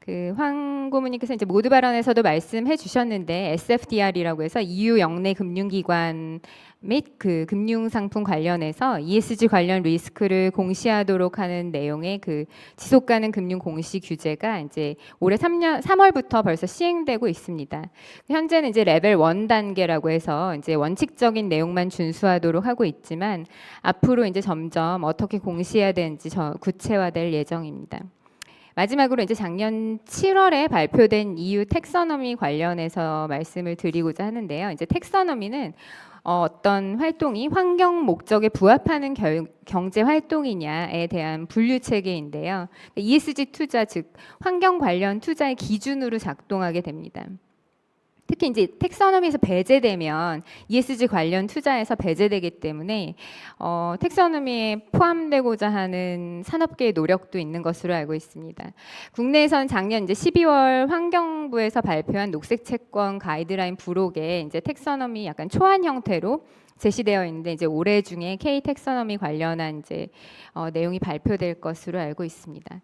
그 황 고문님께서 이제 모두 발언에서도 말씀해 주셨는데 SFDR이라고 해서 EU 영내 금융기관 및 그 금융상품 관련해서 ESG 관련 리스크를 공시하도록 하는 내용의 그 지속가능 금융 공시 규제가 이제 올해 3월부터 벌써 시행되고 있습니다. 현재는 이제 레벨 1 단계라고 해서 이제 원칙적인 내용만 준수하도록 하고 있지만 앞으로 이제 점점 어떻게 공시해야 되는지 구체화될 예정입니다. 마지막으로 이제 작년 7월에 발표된 EU 텍서너미 관련해서 말씀을 드리고자 하는데요. 이제 텍서너미는 어떤 활동이 환경 목적에 부합하는 경제 활동이냐에 대한 분류 체계인데요. ESG 투자 즉 환경 관련 투자의 기준으로 작동하게 됩니다. 특히 이제 텍서너미에서 배제되면 ESG 관련 투자에서 배제되기 때문에 텍서너미에 포함되고자 하는 산업계의 노력도 있는 것으로 알고 있습니다. 국내에선 작년 이제 12월 환경부에서 발표한 녹색 채권 가이드라인 부록에 이제 텍서너미 약간 초안 형태로 제시되어 있는데 이제 올해 중에 K 텍서너미 관련한 이제 내용이 발표될 것으로 알고 있습니다.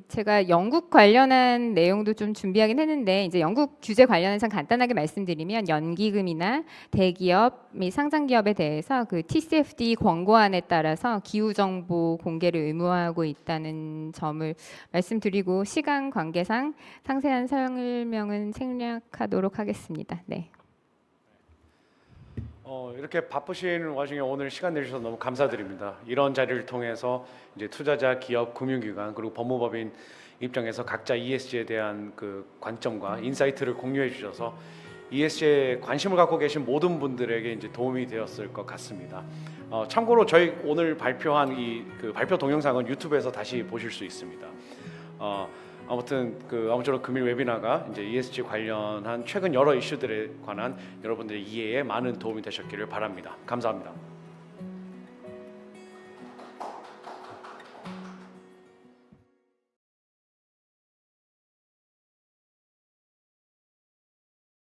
제가 영국 관련한 내용도 좀 준비하긴 했는데 이제 영국 규제 관련해서 간단하게 말씀드리면 연기금이나 대기업 및 상장기업에 대해서 그 TCFD 권고안에 따라서 기후 정보 공개를 의무화하고 있다는 점을 말씀드리고 시간 관계상 상세한 설명은 생략하도록 하겠습니다. 네. 이렇게 바쁘신 와중에 오늘 시간 내주셔서 너무 감사드립니다. 이런 자리를 통해서 이제 투자자, 기업, 금융기관 그리고 법무법인 입장에서 각자 ESG에 대한 그 관점과 인사이트를 공유해 주셔서 ESG에 관심을 갖고 계신 모든 분들에게 이제 도움이 되었을 것 같습니다. 참고로 저희 오늘 발표한 그 발표 동영상은 유튜브에서 다시 보실 수 있습니다. 아무튼 아무쪼록 금일 웨비나가 이제 ESG 관련한 최근 여러 이슈들에 관한 여러분들의 이해에 많은 도움이 되셨기를 바랍니다. 감사합니다.